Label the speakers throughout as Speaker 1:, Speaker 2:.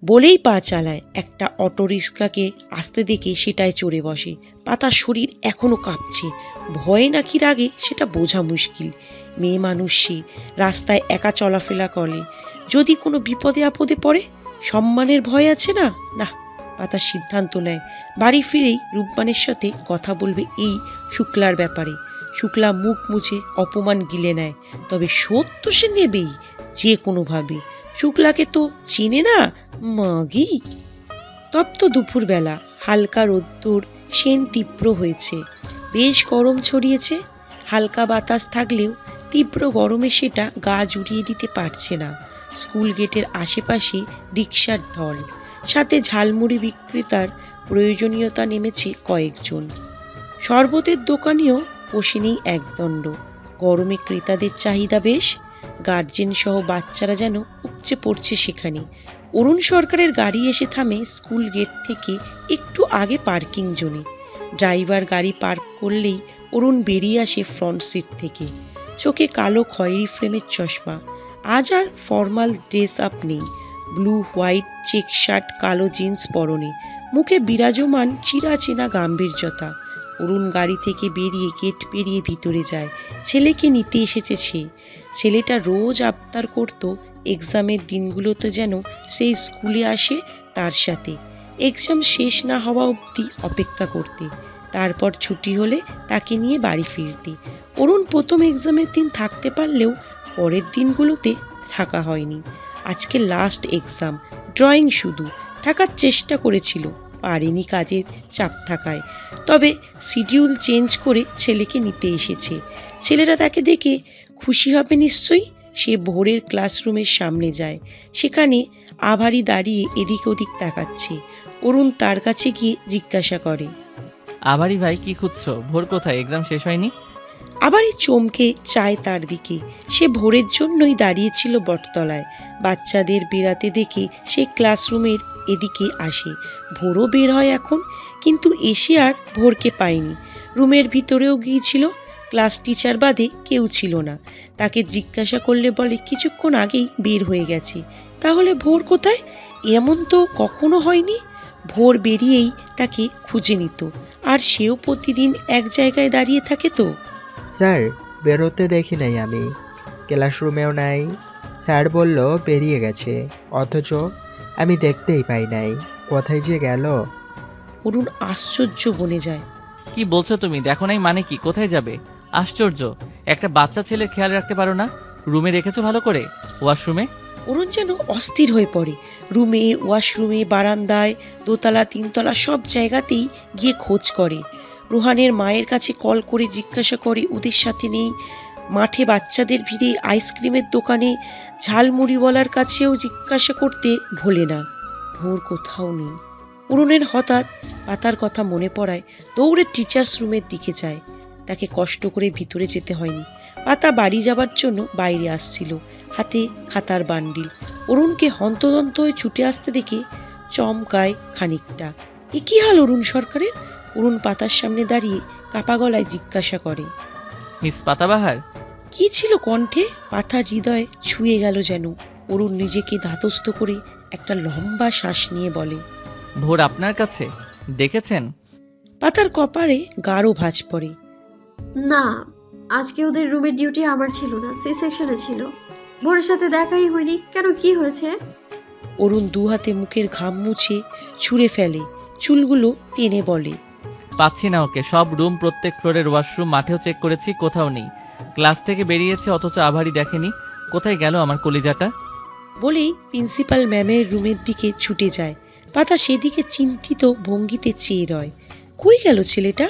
Speaker 1: বলেই পা চালায়। একটা অটো রিক্সাকে আসতে দেখে সেটায় চড়ে বসে। পাতার শরীর এখনো কাঁপছে। ভয়ে নাকি রাগে সেটা বোঝা মুশকিল। মেয়ে মানুষ সে, রাস্তায় একা চলাফেরা করে। যদি কোনো বিপদে আপদে পড়ে, সম্মানের ভয় আছে না। না, পাতার সিদ্ধান্ত নেয় বাড়ি ফিরেই রূপবানের সাথে কথা বলবে এই শুক্লার ব্যাপারে। শুক্লা মুখ মুছে অপমান গিলে নেয়, তবে সত্য সে নেবেই যে কোনোভাবে। শুক্লাকে তো চিনে না মাগি। তপ্ত দুপুরবেলা, হালকা রোদ্দুর সেন তীব্র হয়েছে। বেশ গরম ছড়িয়েছে। হালকা বাতাস থাকলেও তীব্র গরমে সেটা গা জুড়িয়ে দিতে পারছে না। স্কুল গেটের আশেপাশে রিকশার ঢল, সাথে ঝালমুড়ি বিক্রেতার প্রয়োজনীয়তা নেমেছে কয়েকজন। শরবতের দোকানেও পোষেনি একদণ্ড। গরমে ক্রেতাদের চাহিদা বেশ। গার্জেন সহ বাচ্চারা যেন উপচে পড়ছে সেখানে। অরুণ সরকারের গাড়ি এসে থামে স্কুল গেট থেকে একটু আগে পার্কিং জোনে। ড্রাইভার গাড়ি পার্ক করলেই অরুণ বেরিয়ে আসে ফ্রন্ট সিট থেকে। চোখে কালো খয়েরি ফ্রেমের চশমা। আজ আর ফর্মাল ড্রেস আপ নেই। ব্লু হোয়াইট চেক শার্ট, কালো জিন্স পরনে। মুখে বিরাজমান চিরাচেনা গাম্ভীর্যতা। অরুণ গাড়ি থেকে বেরিয়ে গেট পেরিয়ে ভিতরে যায়। ছেলেকে নিতে এসেছে সে। ছেলেটা রোজ আবদার করত এক্সামের দিনগুলোতে যেন সেই স্কুলে আসে তার সাথে। এক্সাম শেষ না হওয়া অবধি অপেক্ষা করতে, তারপর ছুটি হলে তাকে নিয়ে বাড়ি ফিরতে। অরুণ প্রথম এক্সামের দিন থাকতে পারলেও পরের দিনগুলোতে থাকা হয়নি। আজকে লাস্ট এক্সাম, ড্রয়িং শুধু। থাকার চেষ্টা করেছিল, পারেনি কাজের চাপ থাকায়। তবে শিডিউল চেঞ্জ করে ছেলেকে নিতে এসেছে। ছেলেরা তাকে দেখে খুশি হবে নিশ্চয়ই। সে ভোরের ক্লাসরুমের সামনে যায়। সেখানে আভারি দাঁড়িয়ে এদিক ওদিক তাকাচ্ছে। অরুণ তার কাছে গিয়ে জিজ্ঞাসা করে,
Speaker 2: আভারি ভাই, কি খুঁজছো? ভোর কোথায়? এক্সাম শেষ হয়নি?
Speaker 1: আবারই চমকে চায় তার দিকে। সে ভোরের জন্যই দাঁড়িয়েছিল বটতলায়। বাচ্চাদের বেরাতে দেখে সে ক্লাসরুমের এদিকে আসে। ভোরও বের হয় এখন, কিন্তু এসে আর ভোরকে পায়নি। রুমের ভিতরেও গিয়েছিল, ক্লাস টিচার বাদে কেউ ছিল না। তাকে জিজ্ঞাসা করলে বলে কিছুক্ষণ আগেই বের হয়ে গেছে। তাহলে ভোর কোথায়? এমন তো কখনো হয়নি। ভোর বেরিয়েই তাকে খুঁজে নিত, আর সেও প্রতিদিন এক জায়গায় দাঁড়িয়ে থাকে তো।
Speaker 3: স্যার, বেরোতে দেখি নাই আমি, ক্লাসরুমেও নাই। স্যার বলল বেরিয়ে গেছে, অথচ আমি দেখতেই পাই নাই। কোথায় যে গেল?
Speaker 1: অরুণ আশ্চর্য বনে যায়।
Speaker 2: কি বলছো তুমি? দেখো নাই মানে কি? কোথায় যাবে? আশ্চর্য, একটা বাচ্চা ছেলের খেয়াল রাখতে পারো না? রুমে রেখেছো ভালো করে? ওয়াশরুমে?
Speaker 1: অরুণ যেন অস্থির হয়ে পড়ে। রুমে, ওয়াশরুমে, বারান্দায়, দোতলা, তিনতলা সব জায়গাতেই গিয়ে খোঁজ করে। রুহানের মায়ের কাছে কল করে জিজ্ঞাসা করে ওদের সাথে নেই। মাঠে বাচ্চাদের ভিড়ে, আইসক্রিমের দোকানে, ঝালমুড়িওয়ালার কাছেও জিজ্ঞাসা করতে ভোলে না। ভোর কোথাও নেই। অরুণের হঠাৎ পাতার কথা মনে পড়ায় দৌড়ে টিচার্স রুমের দিকে যায়। তাকে কষ্ট করে ভিতরে যেতে হয়নি। পাতা বাড়ি যাবার জন্য বাইরে আসছিল, হাতে খাতার বান্ডিল। অরুণকে হন্তদন্ত হয়ে ছুটে আসতে দেখে চমকায় খানিকটা। এ কি হাল অরুণ সরকারের? অরুণ পাতার সামনে দাঁড়িয়ে কাপা গলায় জিজ্ঞাসা করে,
Speaker 2: মিস পাতাবাহার?
Speaker 1: কি ছিল কণ্ঠে? পাতার হৃদয় ছুঁয়ে গেল যেন। অরুণ নিজেকে ধাতস্থ করে একটা লম্বা শ্বাস নিয়ে বলে,
Speaker 2: ভোর আপনার কাছে? দেখেছেন?
Speaker 1: পাতার কপালে গাঢ় ভাঁজ পড়ে।
Speaker 4: না, আজকে ওদের রুমের ডিউটি আমার ছিল না, সি সেকশনে ছিল। ভোরের সাথে দেখাই হয়নি। কেন, কি হয়েছে?
Speaker 1: অরুণ দু হাতে মুখের ঘাম মুছে ছুঁড়ে ফেলে। চুলগুলো টেনে বলে,
Speaker 2: পাচ্ছি না ওকে। সব রুম, প্রত্যেক ফ্লোরের ওয়াশরুম, মাঠেও চেক করেছি, কোথাও নেই। ক্লাস থেকে বেরিয়েছে, অথচ আভারি দেখেনি। কোথায় গেল আমার কলিজাটা?
Speaker 1: বলেই প্রিন্সিপাল ম্যামের রুমের দিকে ছুটে যায়। পাতা সেদিকে চিন্তিত ভঙ্গিতে চেয়ে রয়। কই গেল ছেলেটা?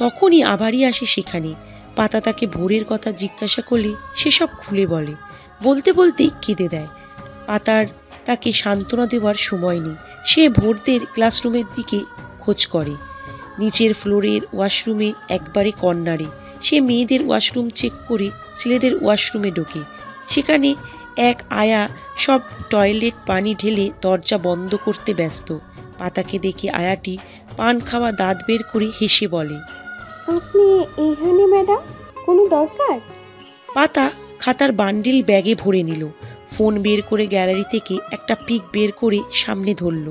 Speaker 1: তখনই আবারই আসে সেখানে। পাতা তাকে ভোরের কথা জিজ্ঞাসা করলে সেসব খুলে বলে। বলতে বলতেই কেঁদে দেয়। পাতার তাকে সান্ত্বনা দেওয়ার সময় নেই। সে ভোরদের ক্লাসরুমের দিকে খোঁজ করে। নিচের ফ্লোরের ওয়াশরুমে, একবারে কর্নারে। সে মেয়েদের ওয়াশরুম চেক করে ছেলেদের ওয়াশরুমে ঢোকে। সেখানে এক আয়া সব টয়লেট পানি ঢেলে দরজা বন্ধ করতে ব্যস্ত। পাতাকে দেখে আয়াটি পান খাওয়া দাঁত বের করে হেসে বলে,
Speaker 5: আপনি এখানে ম্যাডাম, কোনো দরকার?
Speaker 1: পাতা খাতার বান্ডিল ব্যাগে ভরে নিল। ফোন বের করে গ্যালারি থেকে একটা পিক বের করে সামনে ধরল।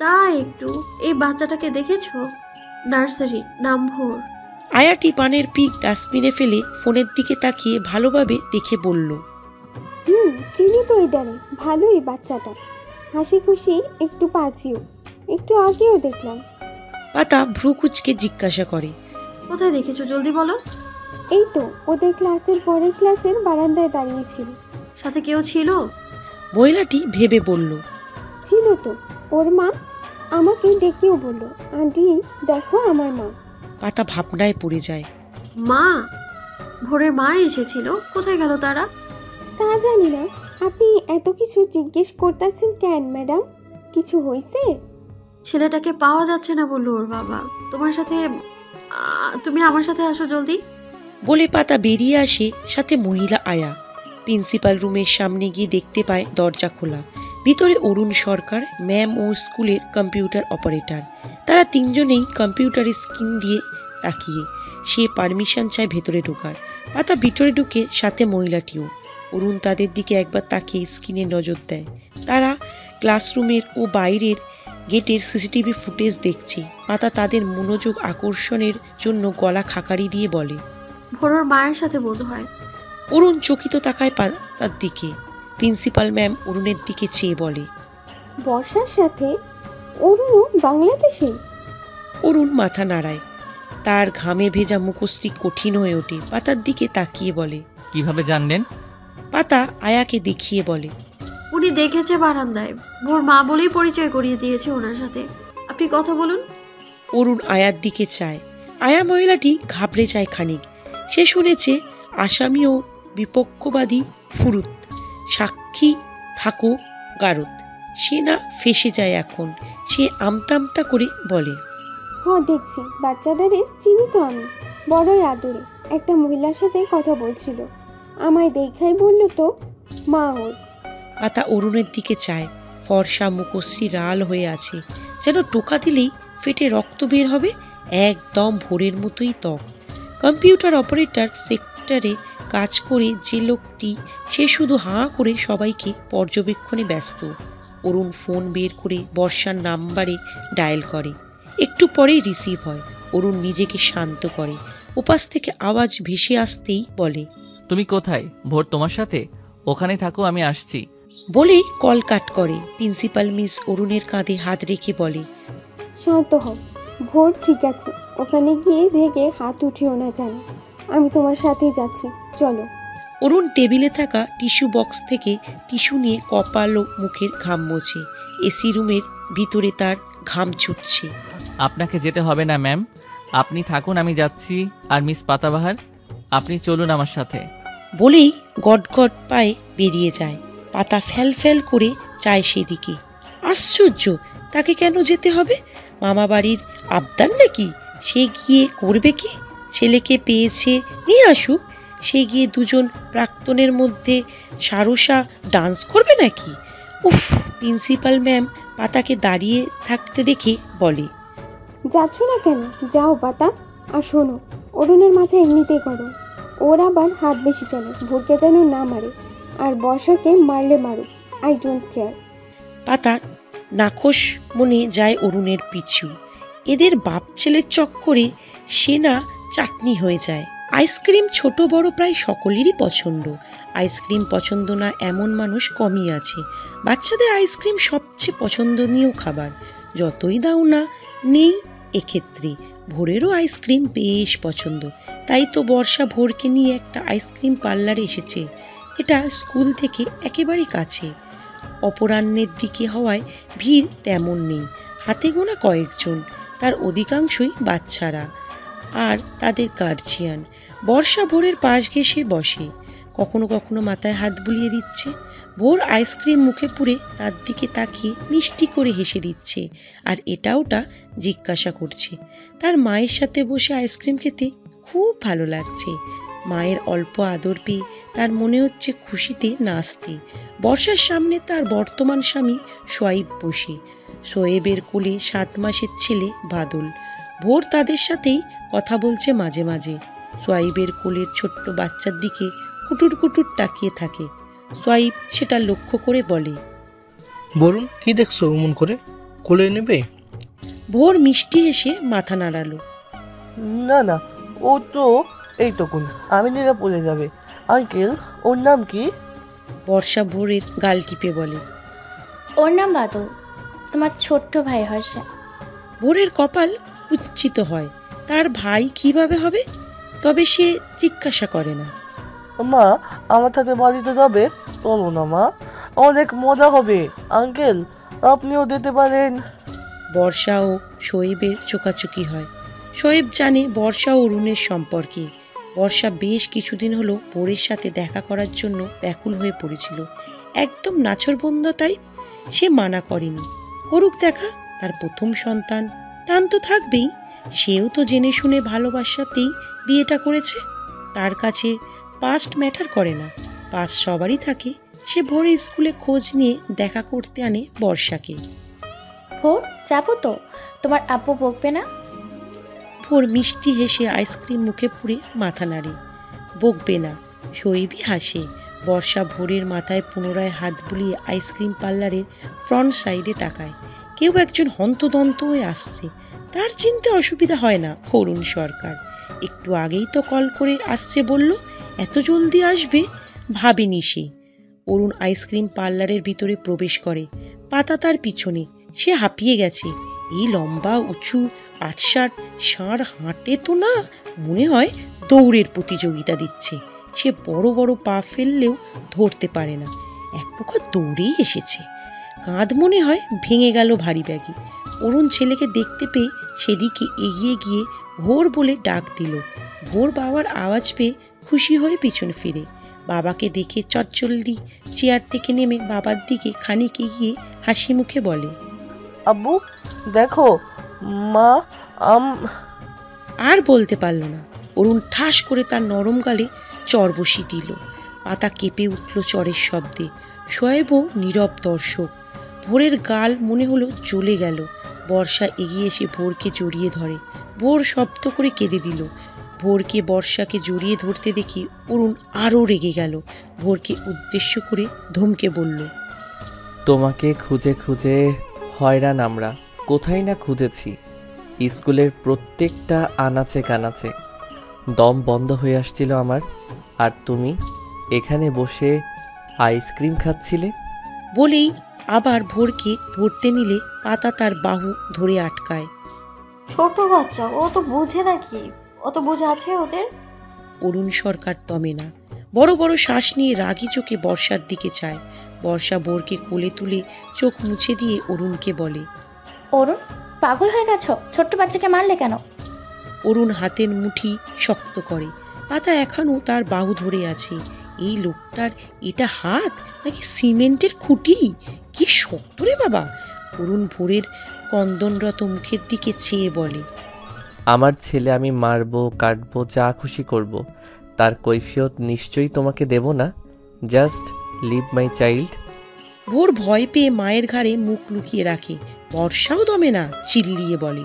Speaker 4: তা একটু এই বাচ্চাটাকে দেখেছো? নার্সারি, নাম ভোর।
Speaker 1: আয়াটি পানের পিক ডাস্টবিনে ফেলে ফোনের দিকে তাকিয়ে ভালোভাবে দেখে বলল,
Speaker 5: চিনি তো এটারে, ভালোই বাচ্চাটা, হাসি খুশি, একটু পাজিও, একটু আগেও দেখলাম।
Speaker 1: পাতা ভ্রু কুচকে জিজ্ঞাসা করে,
Speaker 4: কোথায় দেখেছো জলদি বলো।
Speaker 5: এই তো ওদের ক্লাসের পরের ক্লাসের বারান্দায় দাঁড়িয়েছিল।
Speaker 4: সাথে কেউ ছিল?
Speaker 1: মহিলাটি ভেবে বলল,
Speaker 5: ছিল তো, ওর মা আমাকে ডেকেও বলল, আন্টি দেখো আমার মা।
Speaker 1: পাতা ভাবনায় পড়ে যায়।
Speaker 4: মা? ভোরের মা এসেছিল, কোথায় গেল তারা?
Speaker 5: তা জানি না। আপনি এত কিছু জিজ্ঞেস করতেছেন কেন ম্যাডাম? কিছু হয়েছে?
Speaker 4: ছেলেটাকে পাওয়া যাচ্ছে না বললো ওর বাবা। তোমার সাথে তুমি আমার সাথে আসো জলদি।
Speaker 1: বলে পাতা বেরিয়ে আসে, সাথে মহিলা আয়া। প্রিন্সিপাল রুমের সামনে গিয়ে দেখতে পায় দরজা খোলা। ভিতরে অরুণ সরকার, ম্যাম ও স্কুলের কম্পিউটার অপারেটর। তারা তিনজনেই কম্পিউটারের স্ক্রিন দিয়ে তাকিয়ে। সে পারমিশন চায় ভেতরে ঢোকার। পাতা ভিতরে ঢুকে, সাথে মহিলাটিও। অরুণ তাদের দিকে একবার তাকিয়ে স্ক্রিনে নজর দেয়। তারা ক্লাসরুমের ও বাইরের গেটের সিসিটিভি ফুটেজ দেখছে। পাতা তাদের মনোযোগ আকর্ষণের জন্য গলা খাকারি দিয়ে বলে,
Speaker 4: ভোরের মায়ের সাথে বোধ হয়।
Speaker 1: অরুণ চকিত তাকায় পাতার দিকে। প্রিন্সিপাল ম্যাম অরুণের দিকে চেয়ে বলে,
Speaker 5: বর্ষার সাথে? অরুণও বাংলাদেশে?
Speaker 1: অরুণ মাথা নাড়ায়। তার ঘামে ভেজা মুখশ্রী কঠিন হয়ে ওঠে। পাতার দিকে তাকিয়ে বলে,
Speaker 2: কিভাবে জানলেন?
Speaker 1: পাতা আয়াকে দেখিয়ে বলে,
Speaker 4: উনি দেখেছে বারান্দায়। ভোর মা বলেই পরিচয় করিয়ে দিয়েছে ওনার সাথে। আপনি কথা বলুন।
Speaker 1: অরুণ আয়ার দিকে চায়। আয়া মহিলাটি ঘাবড়ে যায় খানিক। সে শুনেছে আসামি ও বিপক্ষবাদী ফুরুত, সাক্ষী থাকো গারদ। সে না ফেসে যায় এখন। সে আমতা আমতা করে বলে,
Speaker 5: দেখছি বাচ্চাটারে চিনি তো আমি, বড়ই আদরে। একটা মহিলার সাথে কথা বলছিল, আমায় দেখাই বলল তো মা ওর।
Speaker 1: পাতা অরুণের দিকে চায়। ফর্সা মুখশ্রী লাল হয়ে আছে, যেন টোকা দিলেই ফেটে রক্ত বের হবে। একদম ভোরের মতোই ত্বক। কম্পিউটার অপারেটর সেক্টরে কাজ করে যে লোকটি, সে শুধু হাঁ করে সবাইকে পর্যবেক্ষণে ব্যস্ত। অরুণ ফোন বের করে বর্ষার নাম্বারে ডায়াল করে। একটু পরেই রিসিভ হয়। অরুণ নিজেকে শান্ত করে। ওপাশ থেকে আওয়াজ ভেসে আসতেই বলে,
Speaker 2: তুমি কোথায়? ভোর তোমার সাথে? ওখানে থাকো, আমি আসছি।
Speaker 1: বলেই কল কাট করে। প্রিন্সিপাল মিস অরুণের কাঁধে হাত রেখে বলে,
Speaker 5: শান্ত হও ভোর, ঠিক আছে? ওখানে গিয়ে রেগে হাত উঠিও না জানো। আমি তোমার সাথেই যাচ্ছি, চলো।
Speaker 1: অরুণ টেবিলে থাকা টিস্যু বক্স থেকে টিস্যু নিয়ে কপাল ও মুখের ঘাম মোছে। এসি রুমের ভিতরে তার ঘাম ছুটছে।
Speaker 2: আপনাকে যেতে হবে না ম্যাম, আপনি থাকুন, আমি যাচ্ছি। আর মিস পাতাবাহার, আপনি চলুন আমার সাথে।
Speaker 1: বলেই গটগট পায়ে বেরিয়ে যায়। পাতা ফ্যাল ফ্যাল করে চায় সেদিকে। আশ্চর্য, তাকে কেন যেতে হবে? মামা বাড়ির আবদার নাকি? সে গিয়ে করবে কি? ছেলেকে পেয়েছে, নিয়ে আসুক। সে গিয়ে দুজন প্রাক্তনের মধ্যে সারসা ডান্স করবে নাকি? উফ! প্রিন্সিপাল ম্যাম পাতাকে দাঁড়িয়ে থাকতে দেখে বলে,
Speaker 5: যাচ্ছ না কেন? যাও পাতা। আর শোনো, অরুণের মাথা এমনিতেই করো, ওর আবার হাত বেশি চলে, ভোরকে যেন না মারে। আর বর্ষাকে মারলে মারুক, আই ডোন্ট কেয়ার।
Speaker 1: পাতার নাখোশ মনে যায় অরুণের পিছু। এদের বাপ ছেলের চক্করে সে না চাটনি হয়ে যায়। আইসক্রিম ছোট বড় প্রায় সকলেরই পছন্দ। আইসক্রিম পছন্দ না এমন মানুষ কমই আছে। বাচ্চাদের আইসক্রিম সবচেয়ে পছন্দনীয় খাবার। যতই দাও না নেই এক্ষেত্রে। ভোরেরও আইসক্রিম বেশ পছন্দ। তাই তো বর্ষা ভোরকে নিয়ে একটা আইসক্রিম পার্লারে এসেছে। এটা স্কুল থেকে একেবারেই কাছে। অপরাহ্নের দিকে হওয়ায় ভিড় তেমন নেই। হাতে গোনা কয়েকজন, তার অধিকাংশই বাচ্চারা আর তাদের গার্জিয়ান। বর্ষা ভোরের পাশ ঘেঁষে বসে, কখনো কখনো মাথায় হাত বুলিয়ে দিচ্ছে। ভোর আইসক্রিম মুখে পুরে তার দিকে তাকিয়ে মিষ্টি করে হেসে দিচ্ছে, আর এটা ওটা জিজ্ঞাসা করছে। তার মায়ের সাথে বসে আইসক্রিম খেতে খুব ভালো লাগছে। মায়ের অল্প আদর পেয়ে তার মনে হচ্ছে খুশিতে নাচতে। বর্ষার সামনে তার বর্তমান স্বামী সোয়াইব বসে, সোয়েবের কোলে 7 মাসের ছেলে বাদল। ভোর তাদের সাথেই কথা বলছে মাঝে মাঝে। সোয়াইবের কোলের ছোট্ট বাচ্চার দিকে কুটুর কুটুর তাকিয়ে থাকে। সোয়াইব সেটা লক্ষ্য করে বলে,
Speaker 6: বলুন কি দেখছো অমন করে, কোলে নেবে?
Speaker 1: ভোর মিষ্টি হেসে মাথা নাড়ালো।
Speaker 7: না না, ও তো এইটুকুন, আমি নিলে পড়ে যাবে। আঙ্কেল, ওর নাম কি?
Speaker 1: বর্ষা ভোরের গাল টিপে বলে।
Speaker 8: ওর নাম বাদল, তোমার ছোট্ট ভাই হয় সে।
Speaker 1: ভোরের কপাল কুঞ্চিত হয়। তার ভাই কিভাবে হবে? তবে সে জিজ্ঞাসা করে না।
Speaker 7: মা, আমার সাথে বাড়িতে যাবে? চলো না মা, অনেক মজা হবে। আঙ্কেল, আপনিও যেতে পারেন।
Speaker 1: বর্ষা ও শোয়েবের চোকাচুকি হয়। শোয়েব জানে বর্ষা ও অরুণের সম্পর্কে। বর্ষা বেশ কিছুদিন হলো ভোরের সাথে দেখা করার জন্য ব্যাকুল হয়ে পড়েছিল। একদম নাছোড়বন্ধা টাইপ। সে মানা করেনি, করুক দেখা, তার প্রথম সন্তান, টান তো থাকবেই। সেও তো জেনে শুনে ভালোবাসাতেই বিয়েটা করেছে। তার কাছে পাস্ট ম্যাটার করে না, পাস্ট সবারই থাকে। সে ভোরের স্কুলে খোঁজ নিয়ে দেখা করতে আনে বর্ষাকে।
Speaker 8: ভোর, যাবো তো, তোমার আব্বু বকবে না?
Speaker 1: ভোর মিষ্টি হেসে আইসক্রিম মুখে পুরে মাথা নাড়ে। বকবে না, শোয়েবই হাসে। বর্ষা ভোরের মাথায় পুনরায় হাত বুলিয়ে আইসক্রিম পার্লারের ফ্রন্ট সাইডে তাকায়। কেউ একজন হন্তদন্ত হয়ে আসছে। তার চিনতে অসুবিধা হয় না, অরুণ সরকার। একটু আগেই তো কল করে আসছে বলল, এত জলদি আসবে ভাবেনি সে। অরুণ আইসক্রিম পার্লারের ভিতরে প্রবেশ করে, পাতা তার পিছনে। সে হাঁপিয়ে গেছে। এই লম্বা উঁচু আটসাট ষাঁড় হাঁটে তো না, মনে হয় দৌড়ের প্রতিযোগিতা দিচ্ছে। সে বড় বড় পা ফেললেও ধরতে পারে না, এক প্রকার দৌড়েই এসেছে। কাঁধ মনে হয় ভেঙে গেল ভারী ব্যাগে। অরুণ ছেলেকে দেখতে পেয়ে সেদিকে এগিয়ে গিয়ে ভোর বলে ডাক দিল। ভোর বাবার আওয়াজ পেয়ে খুশি হয়ে পিছন ফিরে। বাবাকে দেখে চটচল্লি চেয়ার থেকে নেমে বাবার দিকে খানিক এগিয়ে হাসি মুখে বলে,
Speaker 7: আব্বু দেখো, মা
Speaker 1: আর বলতে পারল না। অরুণ ঠাস করে তার নরম গালে চর বসিয়ে দিল। পাতা কেঁপে উঠল চরের শব্দে। শোয়েবও নীরব দর্শক। ভোরের গাল মনে হলো জ্বলে গেল। বর্ষা এগিয়ে এসে ভোরকে জড়িয়ে ধরে। ভোর শব্দ করে কেঁদে দিল। ভোরকে বর্ষাকে জড়িয়ে ধরতে দেখি অরুণ আরও রেগে গেল। ভোরকে উদ্দেশ্য করে ধমকে বলল,
Speaker 2: তোমাকে খুঁজে খুঁজে হয়রান আমরা, কোথায় না খুঁজেছি। স্কুলের প্রত্যেকটা আনাচে কানাচে দম বন্ধ হয়ে আসছিল আমার, আর তুমি এখানে বসে আইসক্রিম খাচ্ছিলে।
Speaker 1: বলেই আবার ভোরকে ধরতে নিলে পাতা তার বাহু ধরে আটকায়।
Speaker 4: ছোট বাচ্চা, ও তো বুঝে নাকি? ও তো বুঝে আছে ওদের?
Speaker 1: অরুণ সরকার দমে না। বড় বড় শ্বাস নিয়ে রাগী চোখে বর্ষার দিকে চায়। বর্ষা ভোরকে কোলে তুলে চোখ মুছে দিয়ে অরুণকে বলে,
Speaker 8: অরুণ, পাগল হয়ে গেছো? ছোট্ট বাচ্চাকে মারলে কেন?
Speaker 1: অরুণ হাতের মুঠি শক্ত করে। পাতা এখনও তার বাহু ধরে আছে। এই লোকটার এটা হাত নাকি সিমেন্টের খুঁটি? কি শক্ত রে বাবা! অরুণ ভোরের কন্দনরত মুখের দিকে চেয়ে বলে,
Speaker 2: আমার ছেলে আমি মারবো, কাটবো, যা খুশি করব, তার কৈফিয়ত নিশ্চয়ই তোমাকে দেব না। Just leave my child.
Speaker 1: Bhor ভয় পেয়ে মায়ের ঘাড়ে মুখ লুকিয়ে রাখে। বর্ষাও দমে না, চিল্লিয়ে বলে,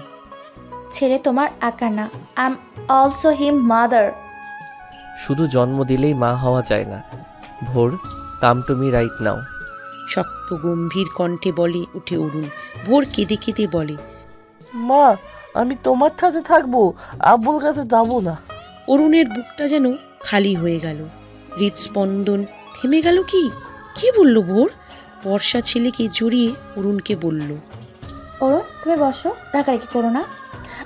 Speaker 8: ছেলে তোমার আকার না, I am also him mother.
Speaker 2: শুধু জন্ম দিলেই মা হওয়া যায় না। Bhor, come to me right now.
Speaker 1: শক্ত গম্ভীর কণ্ঠে বলে উঠে অরুণ। ভোর কেঁদে কেঁদে বলে,
Speaker 7: মা, আমি তোমার সাথে থাকবো, আব্বুর কাছে যাবো না।
Speaker 1: অরুণের বুকটা যেন খালি হয়ে গেল। হৃদস্পন্দন থেমে গেল। কি কি বলল ভোর? বর্ষা ছেলেকে জড়িয়ে অরুণকে বলল,
Speaker 8: অরুণ, তুমি বসো, রাগারাগি করো না,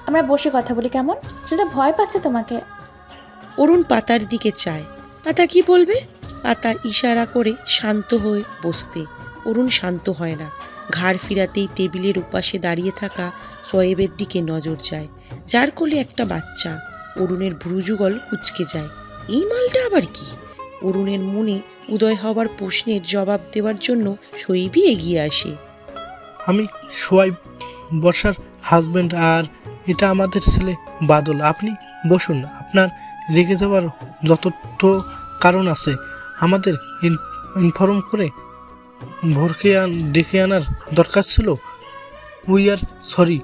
Speaker 8: আমরা বসে কথা বলি কেমন? সেটা ভয় পাচ্ছে তোমাকে।
Speaker 1: অরুণ পাতার দিকে চায়। পাতা কি বলবে? পাতা ইশারা করে শান্ত হয়ে বসতে। অরুণ শান্ত হয় না। ঘাড় ফিরাতেই টেবিলের উপাশে দাঁড়িয়ে থাকা সোয়েবের দিকে নজর যায়, যার কোলে একটা বাচ্চা। অরুণের ভ্রুযুগল কুঁচকে যায়। এই মালটা আবার কি? অরুণের মনে উদয় হবার প্রশ্নের জবাব দেওয়ার জন্য শোয়েবই এগিয়ে আসে।
Speaker 6: আমি সোয়াইব, বর্ষার হাজবেন্ড, আর এটা আমাদের ছেলে বাদল। আপনি বসুন, আপনার রেগে যাওয়ার যথার্থ কারণ আছে। আমাদের ইনফর্ম করে ভোরকে ডেকে আনার দরকার ছিল। We are sorry.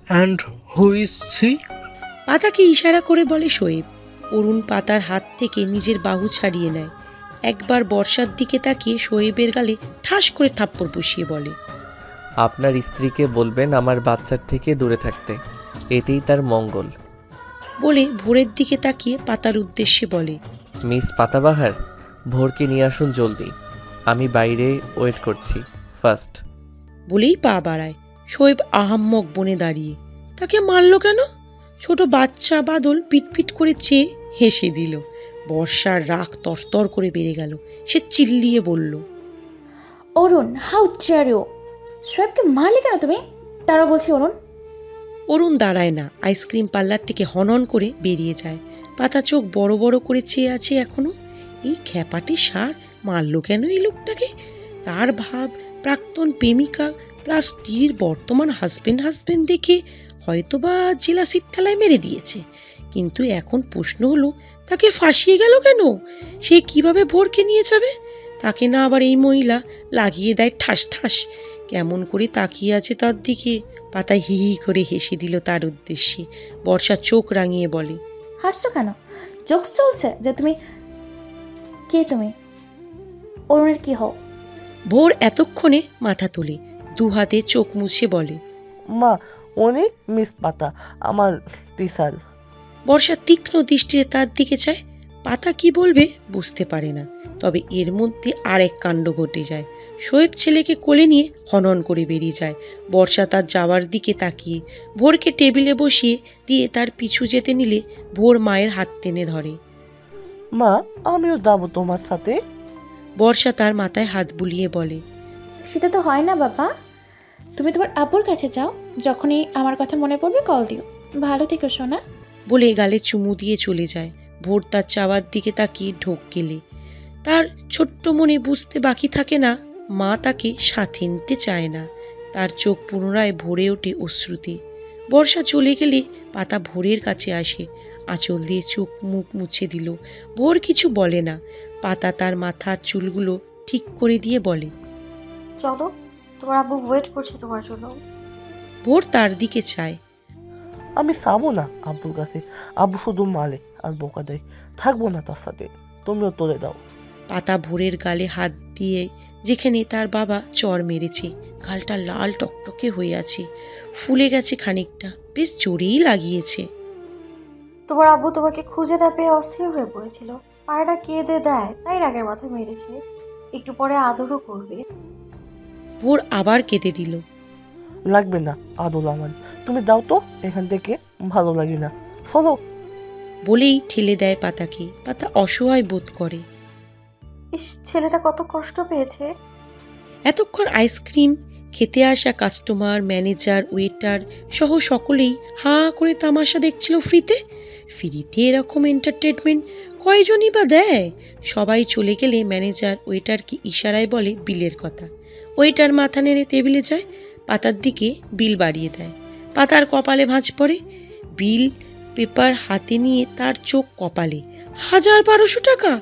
Speaker 6: And who is she?
Speaker 1: পাতাকে ইশারা করে বলে শোয়েব। অরুণ পাতার হাত থেকে নিজের বাহু ছাড়িয়ে নেয়। একবার বর্ষার দিকে তাকিয়ে শোয়েবের গালে ঠাস করে থাপ্পড় বসিয়ে বলে,
Speaker 2: আপনার স্ত্রীকে বলবেন আমার বাচ্চার থেকে দূরে থাকতে, এতেই তার মঙ্গল।
Speaker 1: বলে ভোরের দিকে তাকিয়ে পাতার উদ্দেশ্যে বলে,
Speaker 2: মিস পাতাবাহার, ভোরকে নিয়ে আসুন জলদি, আমি বাইরে ওয়েট করছি ফার্স্ট।
Speaker 1: বলেই পা বাড়ায়। শোয়েব আহাম্মক বনে দাঁড়িয়ে। তাকে মারল কেন? ছোট বাচ্চা বাদল পিটপিট করে চেয়ে হেসে দিল। বর্ষার রাগ তরতর করে বেড়ে গেল। সে চিল্লিয়ে বলল,
Speaker 8: অরুণ, হাউ ডেয়ার ইউ! শোয়েবকে মারলে কেন তুমি? তারা বলছি অরুণ।
Speaker 1: অরুণ দাঁড়ায় না, আইসক্রিম পার্লার থেকে হনন করে বেরিয়ে যায়। পাতা চোখ বড় বড় করে চেয়ে আছে এখনো। এই খ্যাপাটি সার মারল কেন এই লোকটাকে? তার ভাব প্রাক্তন প্রেমিকা প্লাস স্ত্রীর বর্তমান হাজবেন্ড দেখে হয়তোবা জেলা সিটঠালায় মেরে দিয়েছে। কিন্তু এখন প্রশ্ন হলো, তাকে ফাঁসিয়ে গেল কেন? সে কিভাবে ভোরকে নিয়ে যাবে? তাকে না আবার এই মহিলা লাগিয়ে দেয় ঠাস ঠাস। কেমন করে তাকিয়ে আছে তার দিকে। পাতা হি হি করে হেসে দিল তার উদ্দেশ্যে। বর্ষা চোখ রাঙিয়ে বলে,
Speaker 8: হাসছো কেন? জোকস চলছে যে তুমি কে? তুমি অরুণের কি হও?
Speaker 1: ভোর এতক্ষণে মাথা তোলে, দু হাতে চোখ মুছে বলে,
Speaker 7: মা, উনি মিস পাতা, আমার টিচার।
Speaker 1: বর্ষা তীক্ষ্ণ দৃষ্টিতে তার দিকে চায়। পাতা কি বলবে বুঝতে পারে না। তবে এর মধ্যে আরেক কাণ্ড ঘটে যায়। শোয়েব ছেলেকে কোলে নিয়ে হনন করে বেরিয়ে যায়। বর্ষা তার যাওয়ার দিকে তাকিয়ে ভোরকে টেবিলে বসিয়ে দিয়ে তার পিছু যেতে নিলে ভোর মায়ের হাত টেনে ধরে।
Speaker 7: মা, আমিও যাবো তোমার সাথে।
Speaker 1: বর্ষা তার মাথায় হাত বুলিয়ে বলে,
Speaker 8: সেটা তো হয় না বাবা। তুমি তোমার আব্বুর কাছে যাও, যখনই আমার কথা মনে পড়বে কল দিও। ভালো থেকো সোনা।
Speaker 1: বলে গালে চুমু দিয়ে চলে যায়। ভোর তার চাওয়ার দিকে তাকিয়ে ঢোক গেলে তার ছোট্ট মনে বুঝতে বাকি থাকে না, মা তাকে সাথে নিতে চায় না। তার চোখ পুনরায় ভরে ওঠে অশ্রুতে। বর্ষা চলে গেলে পাতা ভোরের কাছে আসে, আঁচল দিয়ে চোখ মুখ মুছে দিল। ভোর কিছু বলে না। পাতা তার মাথার চুলগুলো ঠিক করে দিয়ে বলে,
Speaker 4: চলো, তোমার আব্বু ওয়েট করছে তোমার জন্য।
Speaker 1: ভোর তার দিকে চায়।
Speaker 7: আমি যাবো না আব্বুর কাছে। আব্বু শুধু মারে আর বোকা দেয়। থাকবো না তার সাথে। তুমিও তোলে দাও।
Speaker 1: পাতা ভোরের গালে হাত দিয়ে, যেখানে তার বাবা চর মেরেছে, গালটা লাল টকটকে হয়ে আছে, ফুলে গেছে খানিকটা, বেশ জোরেই লাগিয়েছে।
Speaker 4: তোমার আব্বু তোমাকে খুঁজে না পেয়ে অস্থির হয়ে পড়েছিল। পায়রা কেঁদে দেয়, তাই রাগের মাথায় মেরেছে। একটু পরে আদরও করবে।
Speaker 1: ভোর আবার কেঁদে দিল।
Speaker 7: লাগবে না আদল আমার। তুমি দাও তো এখান থেকে। ভালো লাগে না। চলো।
Speaker 1: বলেই ঠেলে দেয় পাতাকে। পাতা অসহায় বোধ করে।
Speaker 4: ইস, ছেলেটা কত কষ্ট পেয়েছে।
Speaker 1: এতক্ষণ আইসক্রিম খেতে আসা কাস্টমার, ম্যানেজার, ওয়েটার সহ সকলেই হাঁ করে তামাশা দেখছিল। ফ্রিতে এরকম এন্টারটেনমেন্ট কয়জনই বা দেয়? সবাই চলে গেলে ম্যানেজার ওয়েটারকে ইশারায় বলে বিলের কথা। ওয়েটার মাথা নেড়ে টেবিলে যায়, পাতার দিকে বিল বাড়িয়ে দেয়। পাতার কপালে ভাঁজ পড়ে। বিল পেপার হাতে নিয়ে তার চোখ কপালে। ১,১২০০ টাকা!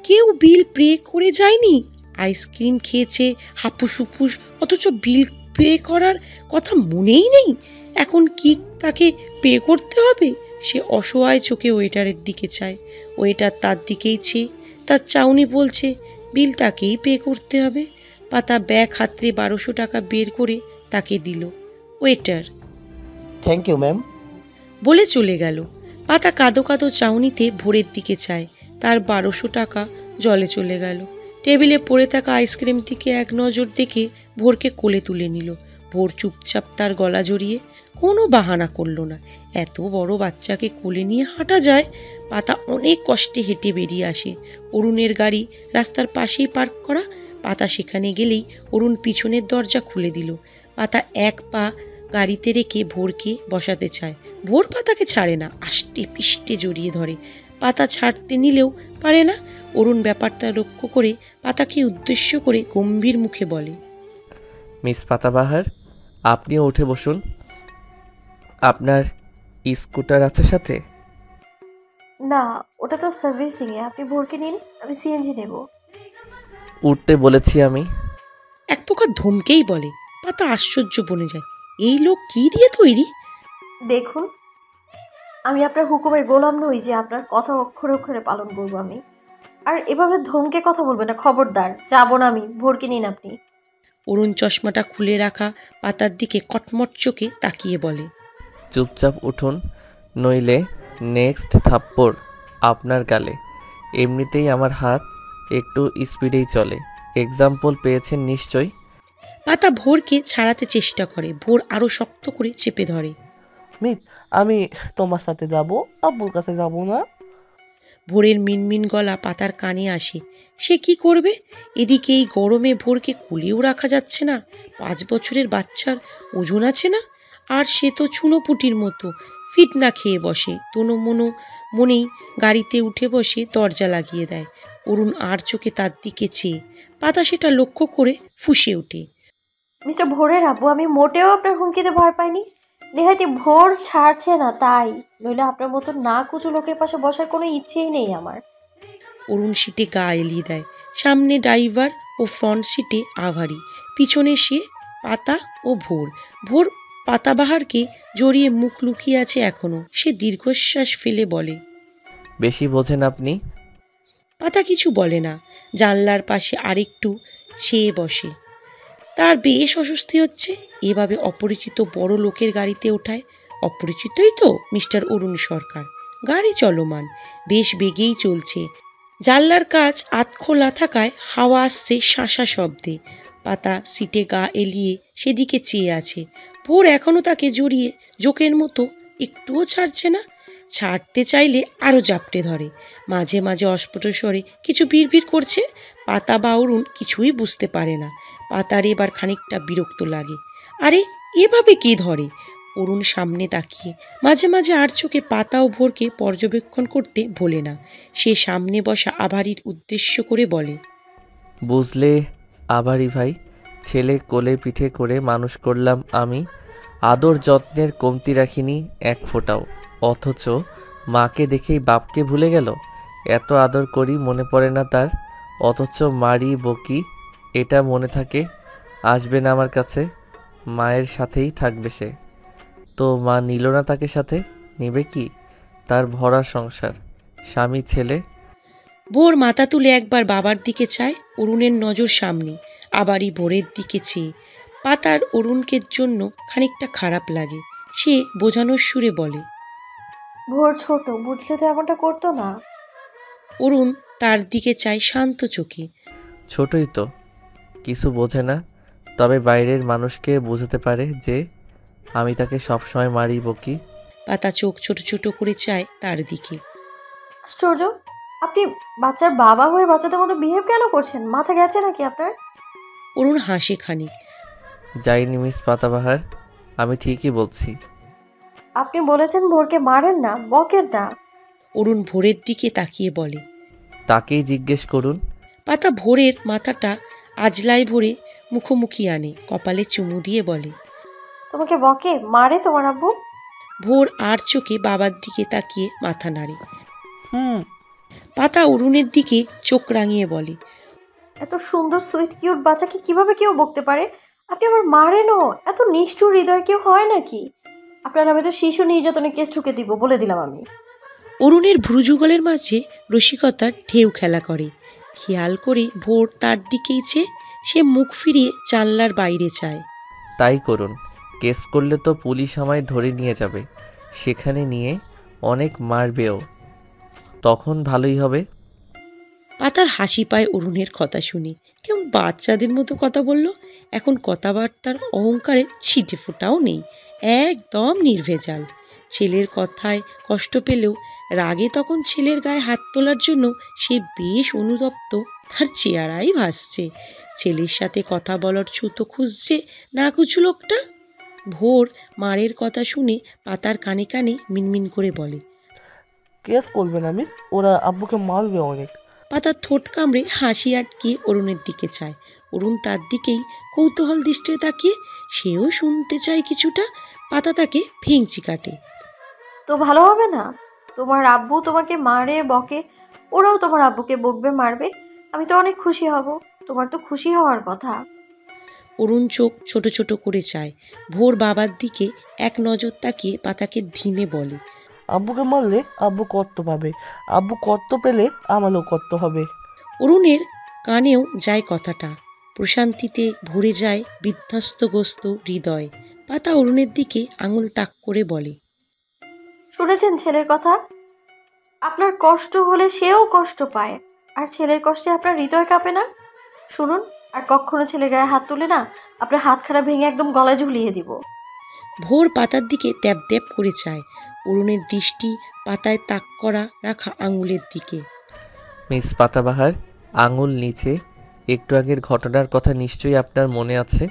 Speaker 1: কেউ বিল পে করে যায়নি। আইসক্রিম খেয়েছে হাপুস হুপুস, অথচ বিল পে করার কথা মনেই নেই। এখন কি তাকে পে করতে হবে? সে অসহায় চোখে ওয়েটারের দিকে চায়। ওয়েটার তার দিকেই চেয়ে। তার চাউনি বলছে বিল তাকেই পে করতে হবে। পাতা ব্যাগ হাতড়ে ১২০০ টাকা বের করে তাকে দিল। ওয়েটার
Speaker 9: থ্যাংক ইউ ম্যাম
Speaker 1: বলে চলে গেল। পাতা কাঁদো কাঁদো চাউনিতে ভোরের দিকে চায়। তার ১২০০ টাকা জলে চলে গেল। টেবিলে পড়ে থাকা আইসক্রিম দিকে এক নজর দেখে ভোরকে কোলে তুলে নিল। ভোর চুপচাপ তার গলা জড়িয়ে, কোনো বাহানা করল না। এত বড় বাচ্চাকে কোলে নিয়ে হাঁটা যায়? পাতা অনেক কষ্টে হেঁটে বেরিয়ে আসে। অরুণের গাড়ি রাস্তার পাশেই পার্ক করা। পাতা সেখানে গেলেই অরুণ পিছনের দরজা খুলে দিল। পাতা এক পা গাড়িতে রেখে ভোরকে বসাতে চায়। ভোর পাতাকে ছাড়ে না, আষ্টে পিষ্টে জড়িয়ে ধরে। পাতা ছাড়তে নিলেও পারে না। অরুণ ব্যাপারটা লক্ষ্য করে পাতাকে উদ্দেশ্য করে গম্ভীর মুখে বলে,
Speaker 2: মিস পাতাবাহার, আপনিও উঠে বসুন। আপনার স্কুটার আছে সাথে?
Speaker 4: না, ওটা তো সার্ভিসিংয়ে, আপনি ভোরকে নিন, আমি সিএনজি নেব।
Speaker 2: উঠতে বলেছি আমি।
Speaker 1: এক প্রকার ধমকেই বলে। পাতা আশ্চর্য বনে যায়, এই লোক কি দিয়ে তৈরি।
Speaker 4: দেখুন, আমি আপনার হুকুমের গোলাম নই যে আপনার কথা অক্ষরে অক্ষরে পালন করব আমি। আর এভাবে ধমকে কথা বলবেন না, খবরদার। যাব না আমি, ভোরকে নিন আপনি।
Speaker 1: অরুণ চশমাটা খুলে রাখা পাতার দিকে কটমট চোখে তাকিয়ে বলে,
Speaker 2: চুপচাপ উঠুন, নইলে নেক্সট থাপ্পড় আপনার গালে। এমনিতেই আমার হাত একটু স্পিডেই চলে, এক্সাম্পল পেয়েছেন নিশ্চয়।
Speaker 1: পাতা ভোরকে ছাড়াতে চেষ্টা করে, ভোর আরো শক্ত করে চেপে ধরে।
Speaker 7: মিত, আমি তোমার সাথে যাব, আব্বুর কাছে যাব না।
Speaker 1: ভোরের মিনমিন গলা পাতার কানে আসে। সে কি করবে? এদিকে এই গরমে ভোরকে কুলিয়েও রাখা যাচ্ছে না। 5 বছরের বাচ্চার ওজন আছে না? আর সে তো চুনোপুটির মতো ফিট না খেয়ে বসে। মনেই গাড়িতে উঠে বসে দরজা লাগিয়ে দেয়। অরুণ আর চোখে তার দিকে চেয়ে, পাতা সেটা লক্ষ্য করে ফুঁসে ওঠে।
Speaker 4: মিস্টার ভোরের আব্বু, আমি মোটেও আপনার হুমকিতে ভয় পাইনি। নেহাতি ভোর ছাড়ছে না তাই, নইলে আপনার মতো না কুচু লোকের পাশে বসার কোনো ইচ্ছেই নেই আমার।
Speaker 1: অরুণ সিটে গা এলিয়ে দেয়। সামনে ড্রাইভার ও ফ্রন্ট সিটে আভারি, পিছনে সে, পাতা ও ভোর। ভোর পাতাবাহারকে জড়িয়ে মুখ লুকিয়ে আছে এখনো। সে দীর্ঘশ্বাস ফেলে বলে,
Speaker 2: বেশি বোঝেন আপনি।
Speaker 1: পাতা কিছু বলে না, জানলার পাশে আরেকটু ছেয়ে বসে। তার বেশ অস্বস্তি হচ্ছে এভাবে অপরিচিত বড় লোকের গাড়িতে ওঠায়। অপরিচিতই তো মিস্টার অরুণ সরকার। গাড়ি চলমান, বেশ বেগেই চলছে। জানলার কাচ আধখোলা থাকায় হাওয়া আসছে শাঁসা শব্দে। পাতা সিটে গা এলিয়ে সেদিকে চেয়ে আছে। ভোর এখনো তাকে জড়িয়ে জোকের মতো একটুও ছাড়ছে না। ছাড়তে চাইলে আরও জাপটে ধরে। মাঝে মাঝে অস্ফুট স্বরে কিছু বিড়বিড় করছে। পাতা বা অরুণ কিছুই বুঝতে পারে না। পাতার এবার খানিকটা বিরক্ত লাগে। আরে এভাবে কে ধরে? অরুণ সামনে তাকিয়ে মাঝে মাঝে আর চোখে পাতা ও ভোরকে পর্যবেক্ষণ করতে ভোলে না। সে সামনে বসা আভারির উদ্দেশ্য করে বলে,
Speaker 2: বুঝলে আভারি ভাই, ছেলে কোলে পিঠে করে মানুষ করলাম আমি, আদর যত্নের কমতি রাখিনি এক ফোঁটাও। অথচ মাকে দেখেই বাপকে ভুলে গেল। এত আদর করি মনে পড়ে না তার, অথচ মারি বকি এটা মনে থাকে। আসবে না আমার কাছে, মায়ের সাথেই থাকবে সে। তো মা নিল না তাকে সাথে, নেবে কি? তার ভরা সংসার, স্বামী ছেলে।
Speaker 1: ভোর মাথা তুলে একবার বাবার দিকে চায়। অরুণের নজর সামনে, আবারই ভোরের দিকে চেয়ে। পাতার অরুণকে জন্য খানিকটা খারাপ লাগে। সে বোঝানোর সুরে বলে,
Speaker 4: ভোর ছোট, বুঝলে তো এমনটা করতো না।
Speaker 1: অরুণ তার দিকে চায় শান্ত চোখে।
Speaker 2: ছোটই তো, কিছু বোঝে না, তবে বাইরের মানুষকে বোঝাতে পারে যে আমি তাকে সবসময় মারি বকি।
Speaker 1: পাতা চোখ ছোট ছোট করে চায় তার দিকে।
Speaker 4: আশ্চর্য, আপনি বাচ্চার বাবা হয়ে বাচ্চাদের মতো বিহেভ কেন করছেন? মাথা গেছে নাকি আপনার?
Speaker 1: অরুণ হাসে খানিক।
Speaker 2: যাইনি মিস পাতাবাহার, আমি ঠিকই বলছি।
Speaker 4: আপনি বলেছেন ভোরকে মারেন না, বকেন না।
Speaker 1: অরুণ ভোরের দিকে তাকিয়ে বলে।
Speaker 2: তাকেই জিজ্ঞেস করুন।
Speaker 1: পাতা ভোরের মাথাটা আজলাই ভরে মুখোমুখি আনে, কপালে চুমু দিয়ে বলে,
Speaker 4: তোমাকে বকে, মারে তোমার আব্বু?
Speaker 1: ভোর আর চোখে বাবার দিকে তাকিয়ে মাথা নাড়ে।
Speaker 7: হুম।
Speaker 1: পাতা অরুণের দিকে চোখ রাঙিয়ে বলে,
Speaker 4: এত সুন্দর সুইট কিউট বাচ্চাকে কিভাবে কেউ বকতে পারে? আপনি আমার মারেনও? এত নিষ্ঠুর হৃদয়ের কেউ হয় নাকি? আপনার নামে তো শিশু নির্যাতনের কেস ঠুকে দিব, বলে দিলাম আমি।
Speaker 1: অরুণের ভ্রুযুগলের মাঝে রসিকতার ঢেউ খেলা করে। খেয়াল করে ভোর তার দিকেই চেয়ে। সে মুখ ফিরিয়ে জানলার বাইরে চায়।
Speaker 2: তাই করুন, কেস করলে তো পুলিশ আমায় ধরে নিয়ে যাবে, সেখানে নিয়ে অনেক মারবেও, তখন ভালোই হবে।
Speaker 1: পাতার হাসি পায় অরুণের কথা শুনে। কেমন বাচ্চাদের মতো কথা বলল। এখন কথাবার্তার অহংকারের ছিটে ফোটাও নেই, একদম নির্ভেজাল। ছেলের কথায় কষ্ট পেলেও রাগে তখন ছেলের গায়ে হাত তোলার জন্য সে বেশ অনুতপ্ত। তার চেহারাই ভাসছে। ছেলের সাথে কথা বলার ছুতো খুঁজছে না কুচু লোকটা। ভোর মারের কথা শুনে পাতার কানে কানে মিনমিন করে বলে,
Speaker 7: কেস করবে না মিস, ওরা আব্বুকে মারবে অনেক।
Speaker 1: পাতা ঠোঁট কামড়ে হাসি আটকে অরুণের দিকে চায়। অরুণ তার দিকেই কৌতূহল দৃষ্টিতে তাকিয়ে। সেও শুনতে চায় কিছুটা। পাতা তাকে ভেঙচি কাটে।
Speaker 4: তো ভালো হবে না? তোমার আব্বু তোমাকে মারে বকে, ওরাও তোমার আব্বুকে বকবে মারবে, আমি তো অনেক খুশি হব। তোমার তো খুশি হওয়ার কথা।
Speaker 1: অরুণ চোখ ছোট ছোট করে চায়। ভোর বাবার দিকে এক নজর তাকিয়ে পাতাকে ধিমে বলে,
Speaker 7: আব্বুকে মারলে আব্বু কষ্ট পাবে, আব্বু কষ্ট পেলে আমারও কষ্ট হবে।
Speaker 1: অরুণের কানেও যায় কথাটা, প্রশান্তিতে ভরে যায় বিধ্বস্তগ্রস্ত হৃদয়। পাতা অরুণের দিকে আঙুল তাক করে বলে,
Speaker 4: শুনেছেন ছেলের কথা? আপনার কষ্ট হলে সেও কষ্ট পায়, আর ছেলের কষ্টে আপনার হৃদয় কাঁপে না? শুনুন, আর কখনো ছেলে গায়ে হাত তুলে না, আপনার হাতখানা ভেঙে একদম গলায় ঝুলিয়ে দিব।
Speaker 1: ভোর পাতার দিকে ট্যাপ ট্যাপ করে চায়। অরুণের দৃষ্টি পাতায় তাক করা রাখা আঙুলের দিকে।
Speaker 2: মিস পাতাবাহার, আঙুল নিচে। একটু আগের ঘটনার কথা নিশ্চয়ই আপনার মনে আছে।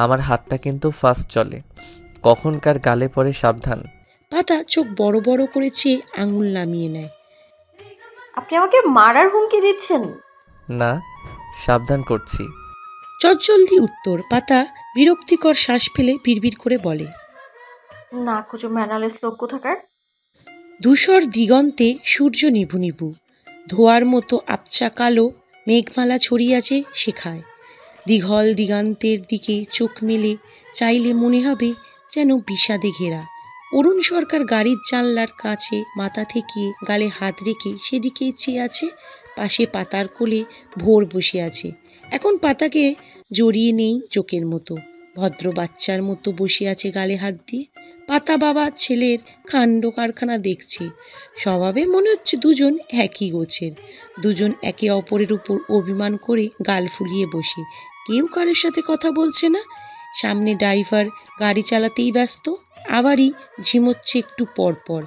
Speaker 2: আমার হাতটা কিন্তু ফাস্ট চলে, কখনকার গালে পড়ে সাবধান।
Speaker 1: পাতা চোখ বড় বড় করে চেয়ে আঙুল নামিয়ে নেয়।
Speaker 4: আপনি আমাকে মারার হুমকি দিচ্ছেন?
Speaker 2: না, সাবধান করছি।
Speaker 1: চটজলদি উত্তর। পাতা বিরক্তিকর শ্বাস ফেলে বিড়বিড় করে বলে,
Speaker 4: না কুচো ম্যানালেস লোক কোথাকার।
Speaker 1: ধূসর দিগন্তে সূর্য নিভু নিভু, ধোয়ার মতো আবছা কালো মেঘমালা ছড়িয়ে আছে শেখায়। দীঘল দিগান্তের দিকে চোখ মেলে চাইলে মনে হবে যেন বিষাদে ঘেরা। অরুণ সরকার গাড়ির জানলার কাছে মাথা ঠেকিয়ে গালে হাত রেখে সেদিকেই চেয়ে আছে। পাশে পাতার কোলে ভোর বসে আছে। এখন পাতাকে জড়িয়ে নেই চোখের মতো, ভদ্র বাচ্চার মতো বসে আছে গালে হাত দিয়ে। পাতা বাবা ছেলের কাণ্ড কারখানা দেখছে। স্বভাবে মনে হচ্ছে দুজন একই গোছের। দুজন একে অপরের উপর অভিমান করে গাল ফুলিয়ে বসে, কেউ কারোর সাথে কথা বলছে না। সামনে ড্রাইভার গাড়ি চালাতেই ব্যস্ত, আবারই ঝিমোচ্ছে একটু পর পর।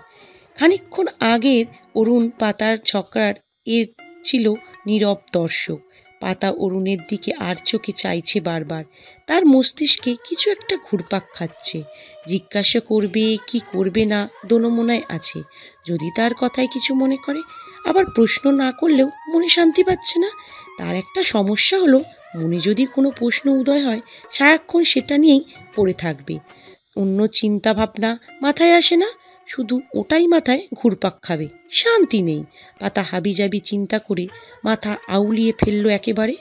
Speaker 1: খানিকক্ষণ আগের অরুণ পাতার ছকরার এর ছিল নীরব দর্শক। পাতা অরুণের দিকে আর চোখে চাইছে বারবার। তার মস্তিষ্কে কিছু একটা ঘুরপাক খাচ্ছে। জিজ্ঞাসা করবে কি করবে না দোনোমনায় আছে। যদি তার কথায় কিছু মনে করে, আবার প্রশ্ন না করলেও মনে শান্তি পাচ্ছে না। তার একটা সমস্যা হলো, মনে যদি কোনো প্রশ্ন উদয় হয় সারাক্ষণ সেটা নিয়েই পড়ে থাকবে। অন্য চিন্তা ভাবনা মাথায় আসে না, শুধু ওটাই মাথায় ঘুরপাক খাবে, শান্তি নেই। পাতা হাবিজাবি চিন্তা করে মাথা আউলিয়ে ফেললো একেবারে।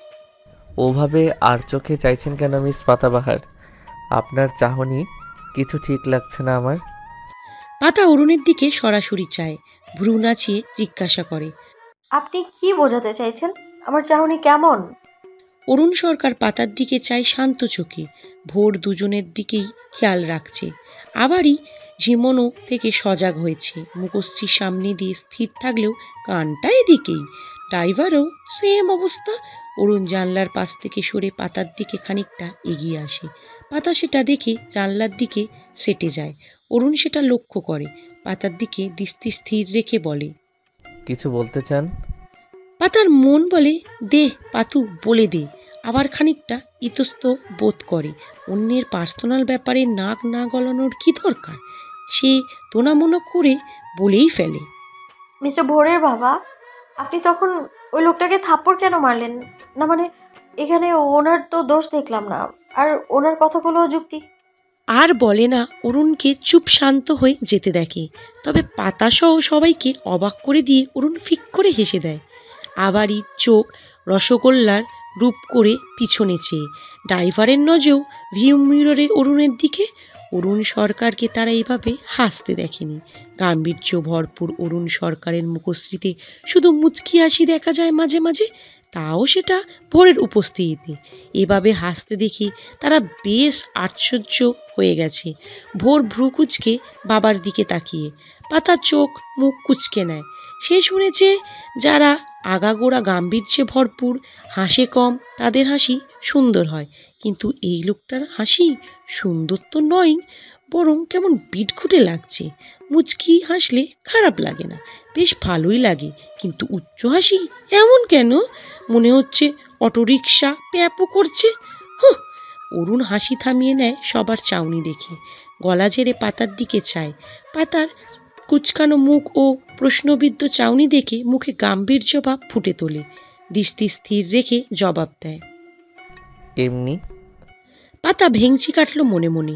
Speaker 2: ওভাবে আর চোখে চাইছেন কেন মিস পাতাবাহার? আপনার চাহনি কিছু ঠিক লাগছে না আমার।
Speaker 1: পাতা অরুণের দিকে সরাসরি চায়, ভ্রু নাচিয়ে জিজ্ঞাসা করে,
Speaker 4: আপনি কি বোঝাতে চাইছেন? আমার চাহনি কেমন?
Speaker 1: অরুণ সরকার পাতার দিকে চায় শান্ত চোখে। ভোর দুজনের দিকেই খেয়াল রাখছে, আবারই ঝিমোনো থেকে সজাগ হয়েছে। মুখশ্রীর সামনে দিয়ে স্থির থাকলেও কানটা এদিকেই। ড্রাইভারও সেম অবস্থা। অরুণ জানলার পাশ থেকে সরে পাতার দিকে খানিকটা এগিয়ে আসে। পাতা সেটা দেখে জানলার দিকে সেটে যায়। অরুণ সেটা লক্ষ্য করে, পাতার দিকে দৃষ্টি স্থির রেখে বলে,
Speaker 2: কিছু বলতে চান?
Speaker 1: পাতার মন বলে, দে পাতু, বলে দে। আবার খানিকটা ইতস্ত বোধ করে, অন্যের পার্সোনাল ব্যাপারে নাক না গলানোর কি দরকার। সে তোনামোনা করে বলেই ফেলে,
Speaker 4: মিস্টার ভোরের বাবা, আপনি তখন ওই লোকটাকে থাপ্পড় কেন মারলেন না? মানে এখানে ওনার তো দোষ দেখলাম না, আর ওনার কথাগুলো যুক্তি।
Speaker 1: আর বলে না। অরুণকে চুপ শান্ত হয়ে যেতে দেখে, তবে পাতাসহ সবাইকে অবাক করে দিয়ে অরুণ ফিক করে হেসে দেয়। আবারই চোখ রসগোল্লার রূপ করে পিছনে চেয়ে। ড্রাইভারের নজর ভিউ মিররে অরুণের দিকে। অরুণ সরকারকে তারা এভাবে হাসতে দেখেনি। গাম্ভীর্য ভরপুর অরুণ সরকারের মুখশ্রীতে শুধু মুচকি হাসি দেখা যায় মাঝে মাঝে, তাও সেটা ভোরের উপস্থিতিতে। এভাবে হাসতে দেখে তারা বেশ আশ্চর্য হয়ে গেছে। ভোর ভ্রু কুচকে বাবার দিকে তাকিয়ে পাতা চোখ মুখ কুচকে নেয়। সে শুনেছে যারা আগাগোড়া গাম্ভীর্যে ভরপুর, হাসে কম, তাদের হাসি সুন্দর হয়। কিন্তু এই লোকটার হাসি সুন্দর তো নয়, বরং কেমন বিটখুটে লাগছে। মুচকি হাসলে খারাপ লাগে না, বেশ ভালোই লাগে, কিন্তু উচ্চ হাসি এমন কেন? মনে হচ্ছে অটোরিকশা প্যাপও করছে। হুঁ। অরুণ হাসি থামিয়ে নেয় সবার চাউনি দেখে, গলা ঝেড়ে পাতার দিকে চায়। পাতার কুচকানো মুখ ও প্রশ্নবিদ্ধ চাউনি দেখে মুখে গাম্ভীর্য ভাব ফুটে তোলে। দৃষ্টি স্থির রেখে জবাব দেয়,
Speaker 2: এমনি।
Speaker 1: পাতা ভেংচি কাটলো মনে মনে।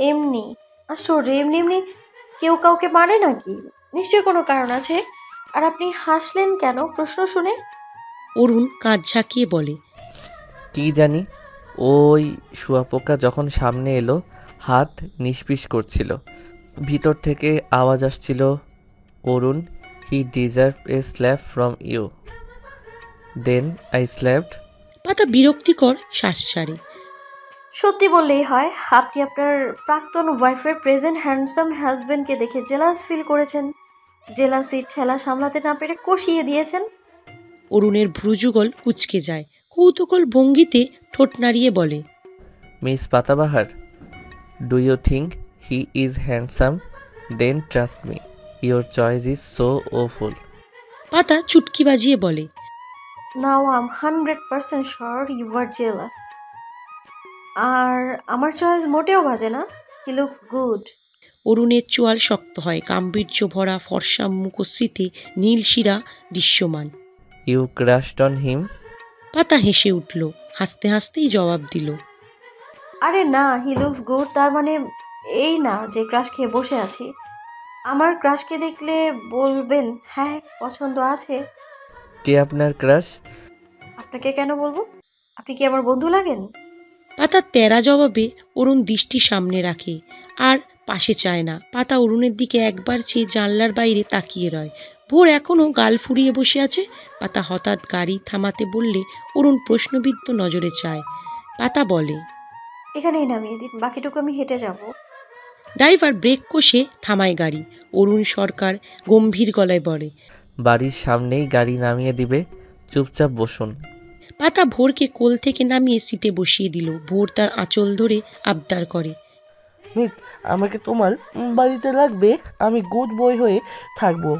Speaker 4: এমনি? আসলে এমনি এমনি কেউ কাউকে মারে নাকি? নিশ্চয়ই কোনো কারণ আছে। আর আপনি হাসলেন কেন প্রশ্ন শুনে?
Speaker 1: অরুণ কাঁধ ঝাঁকিয়ে বলে,
Speaker 2: কি জানি, ওই শুঁয়াপোকা যখন সামনে এলো হাত নিষ্পিস করছিল, ভিতর থেকে আওয়াজ আসছিল, Arun, he deserve a slap from you. Then I slapped.
Speaker 1: Pata বিরক্তিকর শ্বাস ছাড়ে।
Speaker 4: সত্যি বললেই হয়, আপনি আপনার প্রাক্তন ওয়াইফের প্রেজেন্ট হ্যান্ডসাম হাজবেন্ডকে দেখে জেলাস ফিল করেছেন। জেলাসির ঠেলা সামলাতে না পেরে কষিয়ে দিয়েছেন।
Speaker 1: অরুণের ভ্রুযুগল কুঁচকে যায়। কৌতূহল ভঙ্গিতে ঠোঁট নাড়িয়ে বলে,
Speaker 2: miss Patabahar, do you think he is handsome? Then trust me, your choice is so awful.
Speaker 1: Pata চুটকি বাজিয়ে বলে,
Speaker 4: now I am 100% sure you are jealous. আর আমার চয়েস মোটেও বাজে না। He looks good.
Speaker 1: অরুণের চোয়াল শক্ত হয়, গাম্ভীর্য ভরা ফর্সা মুখশ্রীতে নীল শিরা দৃশ্যমান।
Speaker 2: You crushed on him?
Speaker 1: Pata হেসে উঠল, হাসতে হাসতেই জবাব দিল,
Speaker 4: আরে না, হি লুকস গুড তার মানে এই না যে ক্রাশ খেয়ে বসে আছি। আমার ক্রাশকে দেখলে বলবেন হ্যাঁ পছন্দ আছে।
Speaker 2: কে আপনার ক্রাশ?
Speaker 4: আপনাকে কেন বলবো? আপনি কি আমার বন্ধু লাগেন?
Speaker 1: পাতা তেরা জবাবে অরুণ দৃষ্টি সামনে রাখে, আর পাশে চায় না। পাতা অরুণের দিকে একবার চেয়ে জানলার বাইরে তাকিয়ে রয়। ভোর এখনও গাল ফুরিয়ে বসে আছে। পাতা হঠাৎ গাড়ি থামাতে বললে অরুণ প্রশ্নবিদ্ধ নজরে চায়। পাতা বলে,
Speaker 4: এখানেই নামিয়ে দিন, বাকিটুকু আমি হেঁটে যাব।
Speaker 1: ড্রাইভার ব্রেক কষে থামায় গাড়ি। অরুণ সরকার গম্ভীর গলায় বলে,
Speaker 2: বাড়ির সামনেই গাড়ি নামিয়ে দিবে, চুপচাপ বসুন।
Speaker 1: পাতা ভোরকে কোল থেকে নামিয়ে সিটে বসিয়ে দিল। ভোর তার আঁচল ধরে আবদার করে,
Speaker 7: মিত, আমাকে তোমার বাড়িতে লাগবে, আমি গুড বয় হয়ে থাকবো।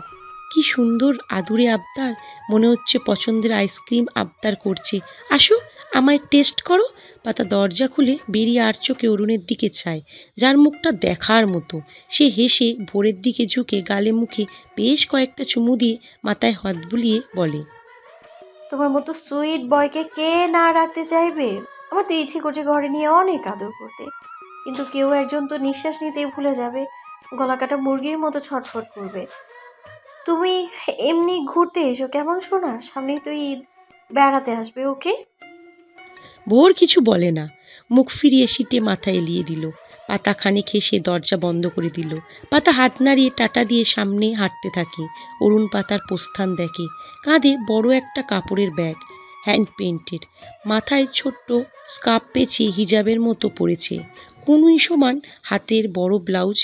Speaker 1: কি সুন্দর আদুরে আবদার, মনে হচ্ছে পছন্দের আইসক্রিম আবদার করছে। আসো, আমায় টেস্ট করো। পাতা দরজা খুলে বেরিয়ে আর চোখে অরুণের দিকে চায়, যার মুখটা দেখার মতো। সে হেসে ভোরের দিকে ঝুঁকে গালে মুখে বেশ কয়েকটা চুমু দিয়ে মাথায় হাত বুলিয়ে বলে,
Speaker 4: তোমার মতো সুইট বয়কে কে না রাখতে চাইবে? আমার তো ইচ্ছে করছে ঘরে নিয়ে অনেক আদর করতে, কিন্তু কেউ একজন তো নিঃশ্বাস নিতেই ভুলে যাবে, গলা কাটা মুরগির মতো ছটফট করবে। তুমি এমনি ঘুরতে এসো কেমন শোনা, সামনেই তো ঈদ, বেড়াতে আসবে। ওকে?
Speaker 1: ভোর কিছু বলে না, মুখ ফিরিয়ে সিটে মাথা এলিয়ে দিল। পাতা খানিক হেসে দরজা বন্ধ করে দিল। পাতা হাত নাড়িয়ে টাটা দিয়ে সামনে হাঁটতে থাকে। অরুণ পাতার প্রস্থান দেখে। কাঁধে বড় একটা কাপড়ের ব্যাগ, হ্যান্ড পেইন্টেড। মাথায় ছোট্ট স্কার্ফ পেঁচিয়ে হিজাবের মতো পড়েছে। কনুই সমান হাতের বড় ব্লাউজ,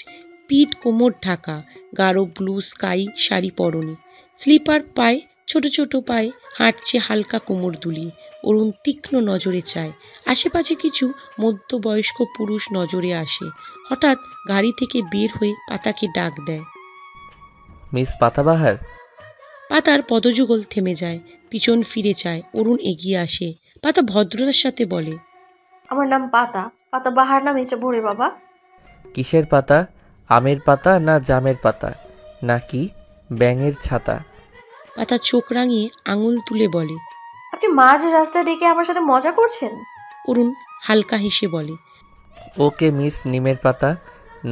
Speaker 1: পিঠ কোমর ঢাকা, গাঢ় ব্লু স্কাই শাড়ি পরনে, স্লিপার পায়ে, ছোট ছোট পায়ে হাঁটছে হালকা কোমর দুলিয়ে। অরুণ তীক্ষ্ণ নজরে চায়। আশেপাশে কিছু মধ্যবয়স্ক পুরুষ নজরে আসে। হঠাৎ গাড়ি থেকে বের হয়ে পাতাকে ডাক দেয়।
Speaker 2: মিস পাতাবাহার।
Speaker 1: পাতার পদযুগল থেমে যায়, পিছন ফিরে চায়। অরুণ এগিয়ে আসে। পাতা ভদ্রতার সাথে বলে,
Speaker 4: আমার নাম পাতা, পাতা বাহার না মিস্টার ভোরে বাবা।
Speaker 2: কিসের পাতা? আমের পাতা না জামের পাতা, নাকি ব্যাঙের ছাতা?
Speaker 1: পাতা চোখ রাঙিয়ে আঙুল তুলে বলে,
Speaker 4: আপনি মাঝ রাস্তায় ডেকে আমার সাথে মজা করছেন?
Speaker 1: অরুণ হালকা হেসে বলে,
Speaker 2: ওকে মিস নিমের পাতা,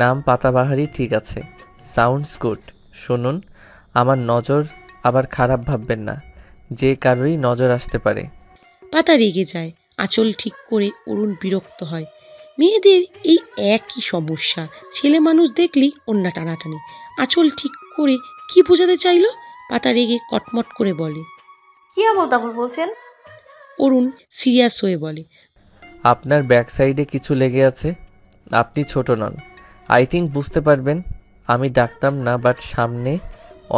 Speaker 2: নাম পাতাবাহারই ঠিক আছে, সাউন্ডস গুড। শুনুন, আমার নজর আবার খারাপ ভাববেন না, যে কারোরই নজর আসতে পারে।
Speaker 1: পাতা রেগে যায়। আঁচল ঠিক করে অরুণ বিরক্ত হয়। মেয়েদের এই একই সমস্যা, ছেলে মানুষ দেখলেই ওন্না টানাটানি। আঁচল ঠিক করে কি বোঝাতে চাইল? পাতা রেগে কটমট করে বলে,
Speaker 4: কি আবল তাবল বলছেন?
Speaker 1: অরুণ সিরিয়াস হয়ে বলে,
Speaker 2: আপনার ব্যাক সাইডে কিছু লেগে আছে, আপনি ছোট নন, আই থিঙ্ক বুঝতে পারবেন। আমি ডাকতাম না, বাট সামনে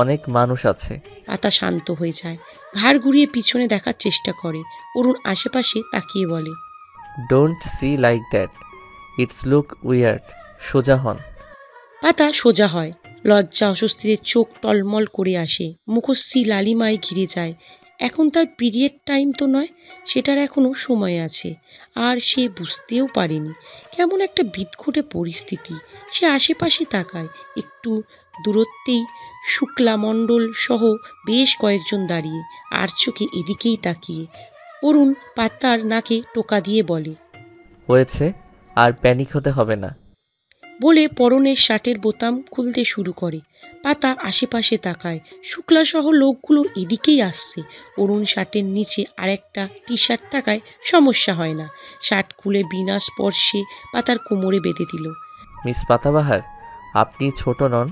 Speaker 2: অনেক মানুষ আছে।
Speaker 1: পাতা শান্ত হয়ে যায়, ঘাড় ঘুরিয়ে পিছনে দেখার চেষ্টা করে। অরুণ আশেপাশে তাকিয়ে বলে,
Speaker 2: don't see like that, it's look weird. সোজা হন।
Speaker 1: পাতা সোজা হয়। লজ্জা অস্বস্তিতে চোখ টলমল করে আসে। মুখশ্রী লালিমায় ঘিরে যায়। এখন তার পিরিয়ড টাইম তো নয়, সেটার এখনও সময় আছে। আর সে বুঝতেও পারেনি। কেমন একটা বিদঘুটে পরিস্থিতি। সে আশেপাশে তাকায়। একটু দূরত্বেই শুক্লামণ্ডল সহ বেশ কয়েকজন দাঁড়িয়ে, আর চোখে এদিকেই তাকিয়ে। অরুণ পাতার নাকে টোকা দিয়ে বলে,
Speaker 2: হয়েছে, আর প্যানিক হতে হবে না।
Speaker 1: বলে পরনের শার্টের বোতাম খুলতে শুরু করে। পাতা আশেপাশে তাকায়, শুক্লাসহ লোকগুলো এদিকেই আসছে। অরুণ শার্টের নিচে আরেকটা টি শার্ট থাকায় সমস্যা হয় না। শার্ট খুলে বিনা স্পর্শে পাতার কোমরে বেঁধে দিল।
Speaker 2: মিস পাতাবাহার, আপনি ছোট নন,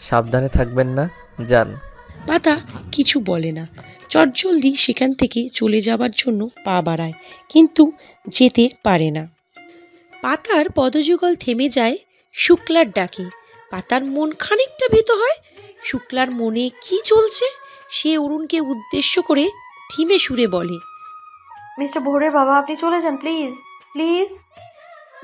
Speaker 2: সাবধানে থাকবেন না, যান।
Speaker 1: পাতা কিছু বলে না, চটজলদি সেখান থেকে চলে যাবার জন্য পা বাড়ায়, কিন্তু যেতে পারে না। পাতার পদযুগল থেমে যায় শুক্লার ডাকে। পাতার মন খানিকটা ভীত হয়। শুক্লার মনে কি চলছে সে অরুণকে উদ্দেশ্য করে থিমে সুরে বলে,
Speaker 4: মিস্টার ভোরের বাবা, আপনি চলে যান প্লিজ, প্লিজ।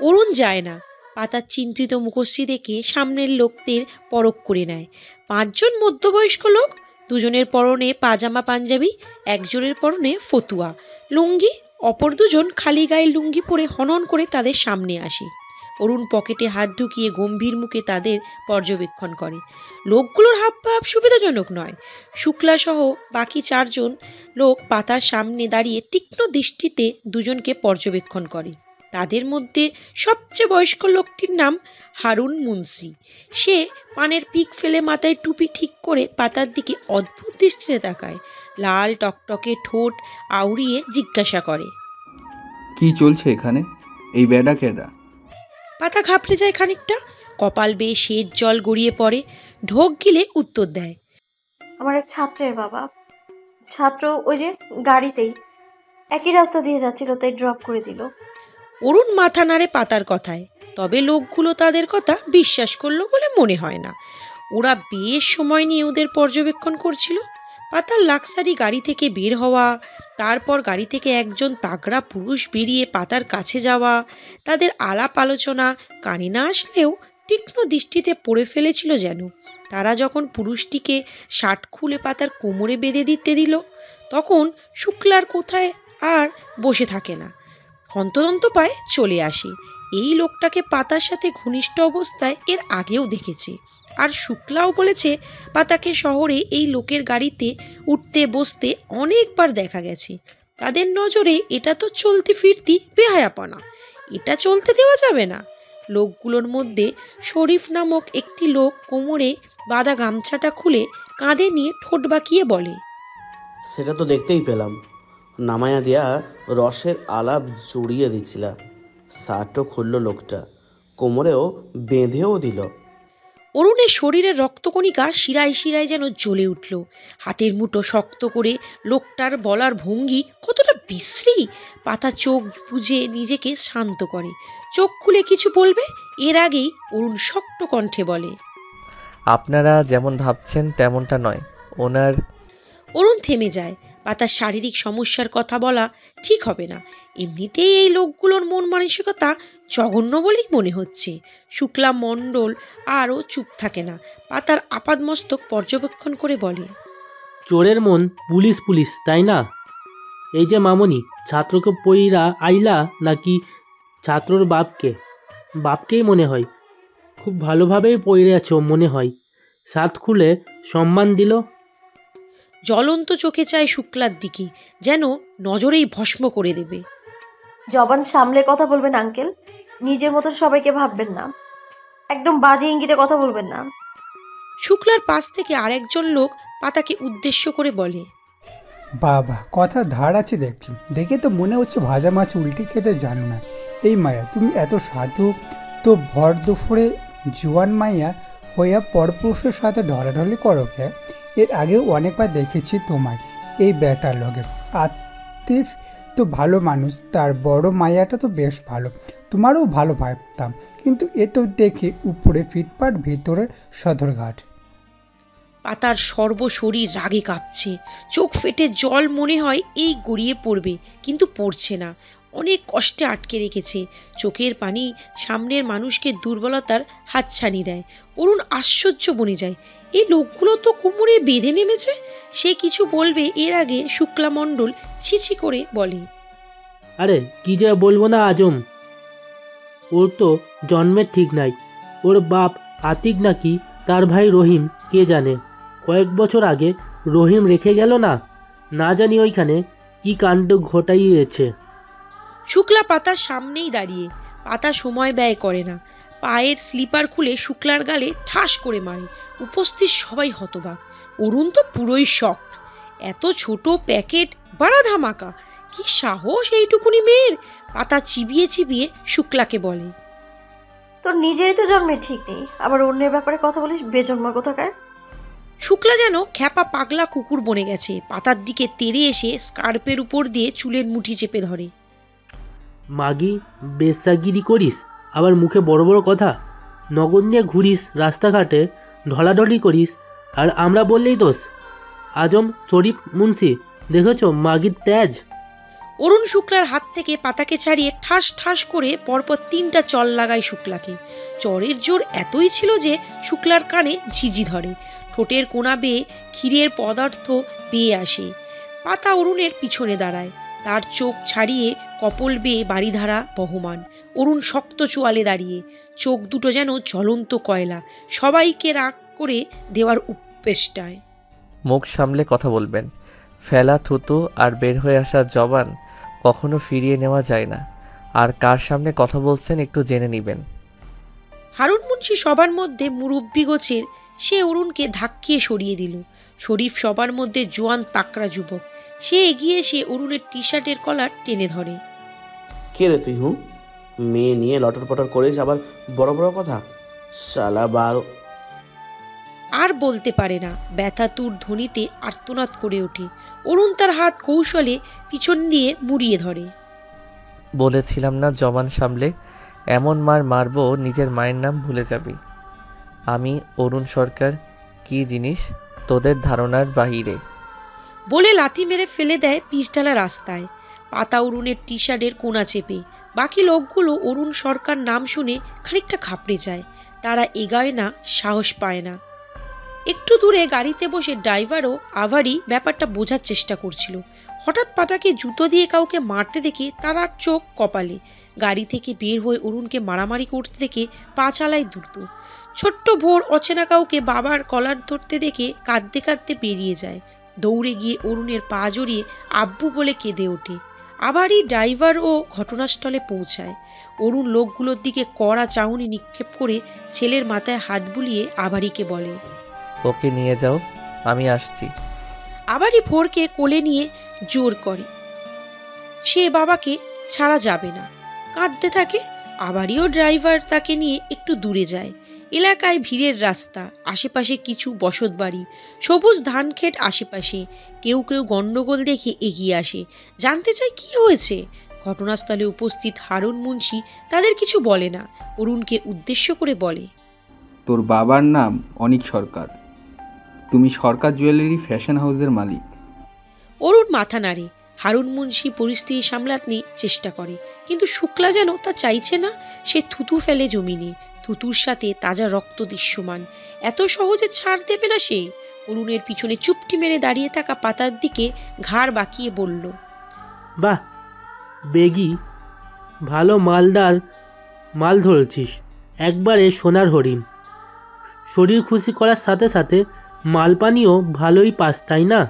Speaker 1: অরুণ যায় না। পাতার চিন্তিত মুখশ্রী দেখে সামনের লোকদের পরখ করে নেয়। 5 জন মধ্যবয়স্ক লোক, 2 জনের পরনে পাজামা পাঞ্জাবি, 1 জনের পরনে ফতুয়া লুঙ্গি, অপর 2 জন খালি গায়ে লুঙ্গি পরে হনন করে তাদের সামনে আসে। অরুণ পকেটে হাত ঢুকিয়ে গম্ভীর মুখে তাদের পর্যবেক্ষণ করে। লোকগুলোর হাবভাব সুবিধাজনক নয়। শুক্লাসহ বাকি 4 জন লোক পাতার সামনে দাঁড়িয়ে তীক্ষ্ণ দৃষ্টিতে 2 জনকে পর্যবেক্ষণ করে। তাদের মধ্যে সবচেয়ে বয়স্ক লোকটির নাম হারুন মুন্সি। সে পানের পিক ফেলে মাথায় টুপি ঠিক করে পাতার দিকে অদ্ভুত দৃষ্টিতে তাকায়। লাল টকটকে ঠোঁট আউড়িয়ে জিজ্ঞাসা করে,
Speaker 10: কি চলছে এখানে? এই বেডা কেডা?
Speaker 1: পাতা ঘাবড়ে যায় খানিকটা, কপাল বেয়ে সেচ জল গড়িয়ে পড়ে। ঢোক গিলে উত্তর দেয়,
Speaker 4: আমার এক ছাত্রের বাবা। ছাত্র ওই যে গাড়িতেই একই রাস্তা দিয়ে যাচ্ছিল, তাই ড্রপ করে দিল।
Speaker 1: অরুণ মাথা নাড়ে পাতার কথায়, তবে লোকগুলো তাদের কথা বিশ্বাস করলো বলে মনে হয় না। ওরা বেশ সময় নিয়ে ওদের পর্যবেক্ষণ করছিল। পাতার লাক্সারি গাড়ি থেকে বের হওয়া, তারপর গাড়ি থেকে একজন তাগড়া পুরুষ বেরিয়ে পাতার কাছে যাওয়া, তাদের আলাপ আলোচনা কানে না আসলেও তীক্ষ্ণ দৃষ্টিতে পড়ে ফেলেছিল যেন। তারা যখন পুরুষটিকে শার্ট খুলে পাতার কোমরে বেঁধে দিতে দিল, তখন শুক্লার কোথায় আর বসে থাকে না, হন্তদন্ত পায়ে চলে আসে। এই লোকটাকে পাতার সাথে ঘনিষ্ঠ অবস্থায় এর আগেও দেখেছে, আর শুক্লাও বলেছে পাতাকে শহরে এই লোকের গাড়িতে উঠতে বসতে অনেকবার দেখা গেছে। তাদের নজরে এটা তো চলতি ফিরতি বেহায়াপনা, এটা চলতে দেওয়া যাবে না। লোকগুলোর মধ্যে শরীফ নামক একটি লোক কোমরে বাঁধা গামছাটা খুলে কাঁধে নিয়ে ঠোঁট বাঁকিয়ে বলে,
Speaker 11: সেটা তো দেখতেই পেলাম, নামায়া দিয়া রসের আলাপ জড়িয়ে দিচ্ছিলা। শার্টও খুললো লোকটা, কোমরেও বেঁধেও দিল।
Speaker 1: অরুণের শরীরের রক্তকণিকা শিরায় শিরায় যেন জ্বলে উঠল। হাতের মুঠো শক্ত করে লোকটার বলার ভঙ্গি কতটা বিশ্রী। পাতা চোখ বুজে নিজেকে শান্ত করে। চোখ খুলে কিছু বলবে, এর আগেই অরুণ শক্ত কণ্ঠে বলে,
Speaker 2: আপনারা যেমন ভাবছেন তেমনটা নয়। ওনার
Speaker 1: অরুণ থেমে যায়। পাতার শারীরিক সমস্যার কথা বলা ঠিক হবে না। এমনিতেই এই লোকগুলোর মন মানসিকতা জঘন্য বলেই মনে হচ্ছে। শুক্লা মণ্ডল আরও চুপ থাকে না। পাতার আপাদমস্তক পর্যবেক্ষণ করে বলে,
Speaker 12: চোরের মন পুলিশ পুলিশ, তাই না? এই যে মামনি, ছাত্রকে পইরা আইলা নাকি ছাত্রর বাপকেই মনে হয়। খুব ভালোভাবেই পইরে আছো মনে হয়। শার্ট খুলে সম্মান দিল।
Speaker 1: জ্বলন্ত চোখে চায় শুক্লার দিকে, যেন নজরেই ভস্ম করে দেবে।
Speaker 4: জবান সামলে কথা বলবেন আঙ্কেল, নিজের মতন সবাইকে ভাববেন না, একদম বাজে ইঙ্গিতে কথা বলবেন না।
Speaker 1: শুক্লার পাশ থেকে আরেকজন লোক পাতাকে উদ্দেশ্য করে বলে,
Speaker 13: বাবা, কথা ধার আছে দেখছি, দেখে তো মনে হচ্ছে ভাজা মাছ উল্টে খেতে জানো না। এই মায়া, তুমি এত সাধু তো ভর দুপুরে জোয়ান মাইয়া হইয়া পরপুরুষের সাথে ঢলাঢলি করো কে? এর আগেও অনেকবার দেখেছি তোমায় এই ব্যাটার লগে। আতিফ তো ভালো মানুষ, তার বড় মায়াটা তো বেশ ভালো, তোমারও ভালো ভাবতাম, কিন্তু এ তো দেখি উপরে ফিটপাট, ভিতরে সদরঘাট।
Speaker 1: পাতার সর্বশরীর রাগে কাঁপছে, চোখ ফেটে জল মনে হয় এই গড়িয়ে পড়বে, কিন্তু পড়ছে না। অনেক কষ্টে আটকে রেখেছে। চোখের পানি সামনের মানুষকে দুর্বলতার হাতছানি দেয়। অরুণ আশ্চর্য বনে যায়, এই লোকগুলো তো কোমরে বেঁধে নেমেছে। সে কিছু বলবে এর আগে শুক্লামণ্ডল ছিছি করে বলে,
Speaker 12: আরে কি যে বলবো না আজম, ওর তো জন্মের ঠিক নাই। ওর বাপ আতিক নাকি তার ভাই রহিম, কে জানে। কয়েক বছর আগে রহিম রেখে গেল না জানি ওইখানে কি কাণ্ড ঘটাইয়েছে।
Speaker 1: শুক্লা পাতার সামনেই দাঁড়িয়ে। পাতা সময় ব্যয় করে না। পায়ের স্লিপার খুলে শুক্লার গালে ঠাস করে মারে। উপস্থিত সবাই হতবাক। অরুণ তো পুরোই শকড। এত ছোট প্যাকেট, বাড়া ধামাকা, কি সাহস এইটুকুনি মেয়ের! পাতা চিবিয়ে চিবিয়ে শুক্লাকে বলে,
Speaker 4: তোর নিজেরই তো জন্মের ঠিক নেই, আবার অন্যের ব্যাপারে কথা বলিস বেজন্মা কোথাকার।
Speaker 1: শুক্লা যেন খ্যাপা পাগলা কুকুর বনে গেছে। পাতার দিকে তেড়ে এসে স্কার্পের উপর দিয়ে চুলের মুঠি চেপে ধরে।
Speaker 12: মাগি, বেসাগিরি করিস, আবার মুখে বড় বড় কথা, নগদ নিয়ে ঘুরিস রাস্তাঘাটে, ঢলাঢলি করিস, আর আমরা বললেই দোষ। আজম শরীফ মুন্সি, দেখেছ মাগির তেজ।
Speaker 1: অরুণ শুক্লার হাত থেকে পাতাকে ছাড়িয়ে ঠাস ঠাস করে পরপর 3টা চল লাগায় শুক্লাকে। চরের জোর এতই ছিল যে শুক্লার কানে ঝিঝি ধরে, ঠোঁটের কোণা বেয়ে ক্ষীরের পদার্থ বেয়ে আসে। পাতা অরুণের পিছনে দাঁড়ায়, তার চোখ ছাড়িয়ে কপল বেয়ে বাড়িধারা বহমান। অরুণ শক্ত চোয়ালে দাঁড়িয়ে, চোখ দুটো যেন জ্বলন্ত কয়লা, সবাইকে রাগ করে দেওয়ার উপেষ্টায়।
Speaker 2: মুখ সামলে কথা বলবেন। ফেলা থুতু আর বের হয়ে আসা জবান কখনো ফিরিয়ে নেওয়া যায় না। আর কার সামনে কথা বলছেন একটু জেনে নেবেন।
Speaker 1: হারুন মুন্সি সবার মধ্যে মুরব্বি গোছের, সে অরুণকে ধাক্কিয়ে সরিয়ে দিল। শরীফ সবার মধ্যে জোয়ান তাকড়া যুবক, সে এগিয়ে এসে অরুণের টি শার্টের কলার টেনে ধরে।
Speaker 11: কে রে তুই? মেয়ে নিয়ে লটর পটর করিস, আবার বড় বড় কথা, শালা বারো।
Speaker 1: আর বলতে পারে না, ব্যথাতুর ধ্বনিতে আর্তনাদ করে ওঠে। অরুণ তার হাত কৌশলে পিছন দিয়ে মুড়িয়ে ধরে।
Speaker 2: বলেছিলাম না জবান সামলে, এমন মার মারবো নিজের মায়ের নাম ভুলে যাবি। আমি অরুণ সরকার কি জিনিস তোদের ধারণার বাহিরে।
Speaker 1: বলে লাথি মেরে ফেলে দেয় পিচঢালা রাস্তায়। পাতা অরুণের টি শার্টের কোনা চেপে। বাকি লোকগুলো অরুণ সরকার নাম শুনে খানিকটা খাপড়ে যায়। তারা এগায় না, সাহস পায় না। একটু দূরে গাড়িতে বসে ড্রাইভারও আভারই ব্যাপারটা বোঝার চেষ্টা করছিল। হঠাৎ পাটাকে জুতো দিয়ে কাউকে মারতে দেখে তার আর চোখ কপালে। গাড়ি থেকে বের হয়ে অরুণকে মারামারি করতে দেখে পা চালায় দ্রুত। ছোট্ট ভোর অচেনা কাউকে বাবার কলার ধরতে দেখে কাঁদতে কাঁদতে বেরিয়ে যায়। দৌড়ে গিয়ে অরুণের পা জড়িয়ে আব্বু বলে কেঁদে ওঠে। আবারই ড্রাইভারও ঘটনাস্থলে পৌঁছায়। অরুণ লোকগুলোর দিকে কড়া চাউনি নিক্ষেপ করে ছেলের মাথায় হাত বুলিয়ে আবারিকে বলে,
Speaker 2: ওকে নিয়ে যাও, আমি আসছি।
Speaker 1: আবারই ভোরকে কোলে নিয়ে জোর করে। সে বাবাকে ছাড়া যাবে না, কাঁদতে থাকে। আবারও ড্রাইভার তাকে নিয়ে একটু দূরে যায়। এলাকায় ভিড়ের রাস্তা, আশেপাশে কিছু বসত বাড়ি, সবুজ ধান ক্ষেত আশেপাশে। কেউ কেউ গন্ডগোল দেখে এগিয়ে আসে, জানতে চায় কি হয়েছে। ঘটনাস্থলে উপস্থিত হারুন মুন্সি তাদের কিছু বলে না। অরুণকে উদ্দেশ্য করে বলে,
Speaker 10: তোর বাবার নাম অনিক সরকার, তুমি সরকার জুয়েলারি ফ্যাশন হাউসের মালিক।
Speaker 1: অরুণ মাথা নাড়ে। হারুন মুন্সি পরিস্থিতি সামলাতে চেষ্টা করে, কিন্তু শুক্লা যেন তা চাইছে না। সে থুতু ফেলে জমিনে, থুতুর সাথে তাজা রক্ত দৃশ্যমান। এত সহজে ছাড় দেবে না সে। অরুণের পিছনে চুপটি মেরে দাঁড়িয়ে থাকা পাতার দিকে ঘাড় বাঁকিয়ে বলল,
Speaker 12: বাহ বেগি, ভালো মালদার মাল ধরেছিস, একবারে সোনার হরিণ। শরীর খুশি করার সাথে সাথে মালপানিও ভালোই পাস, তাই না?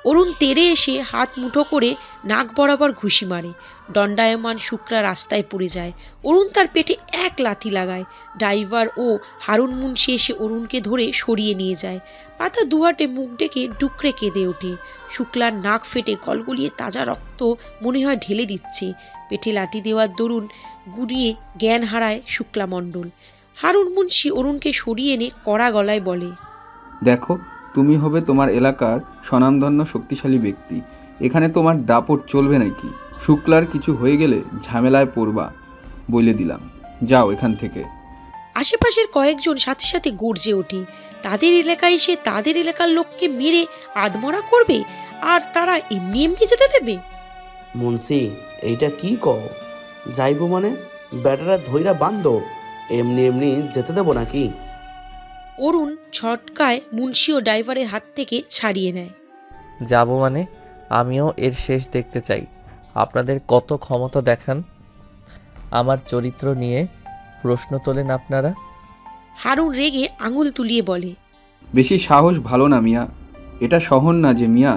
Speaker 1: অরুণ তেড়ে এসে হাত মুঠো করে নাক বরাবর ঘুষি মারে। দণ্ডায়মান শুক্লা রাস্তায় পড়ে যায়। অরুণ তার পেটে এক লাথি লাগায়। ড্রাইভার ও হারুন মুন্সি এসে অরুণকে ধরে সরিয়ে নিয়ে যায়। পাতা দুহাটে মুখ ডেকে ডুকরে কেঁদে ওঠে। শুক্লার নাক ফেটে গলগলিয়ে তাজা রক্ত মনে হয় ঢেলে দিচ্ছে। পেটে লাঠি দেওয়ার দরুন গুড়িয়ে জ্ঞান হারায় শুক্লা মণ্ডল। হারুন মুন্সি অরুণকে সরিয়ে এনে কড়া গলায় বলে,
Speaker 10: দেখো, তুমি হবে তোমার এলাকার স্বনামধন্য শক্তিশালী ব্যক্তি, এখানে তোমার দাপট চলবে নাকি? শুক্লার কিছু হয়ে গেলে ঝামেলায় পড়বা বলে দিলাম, যাও এখান থেকে।
Speaker 1: আশেপাশের কয়েকজন সাথে সাথে গর্জে ওঠে। তাদের এলাকায় এসে তাদের এলাকার লোককে মেরে আধমরা করবে, আর তারা এমনি এমনি যেতে দেবে?
Speaker 11: মুন্সি, এইটা কি কও? যাইবো মানে? ব্যাটারা ধইরা বান্ধ, এমনি এমনি যেতে দেবো নাকি?
Speaker 1: অরুণ ছটকায় মুন্সি ও ড্রাইভারের হাত থেকে ছাড়িয়ে নেয়।
Speaker 2: যাব মানে? আমিও এর শেষ দেখতে চাই। আপনাদের কত ক্ষমতা দেখান, আমার চরিত্র নিয়ে প্রশ্ন তোলেন আপনারা।
Speaker 1: হারুন রেগে আঙুল তুলিয়ে বলে,
Speaker 10: বেশি সাহস ভালো না মিয়া, এটা শহর না যে মিয়া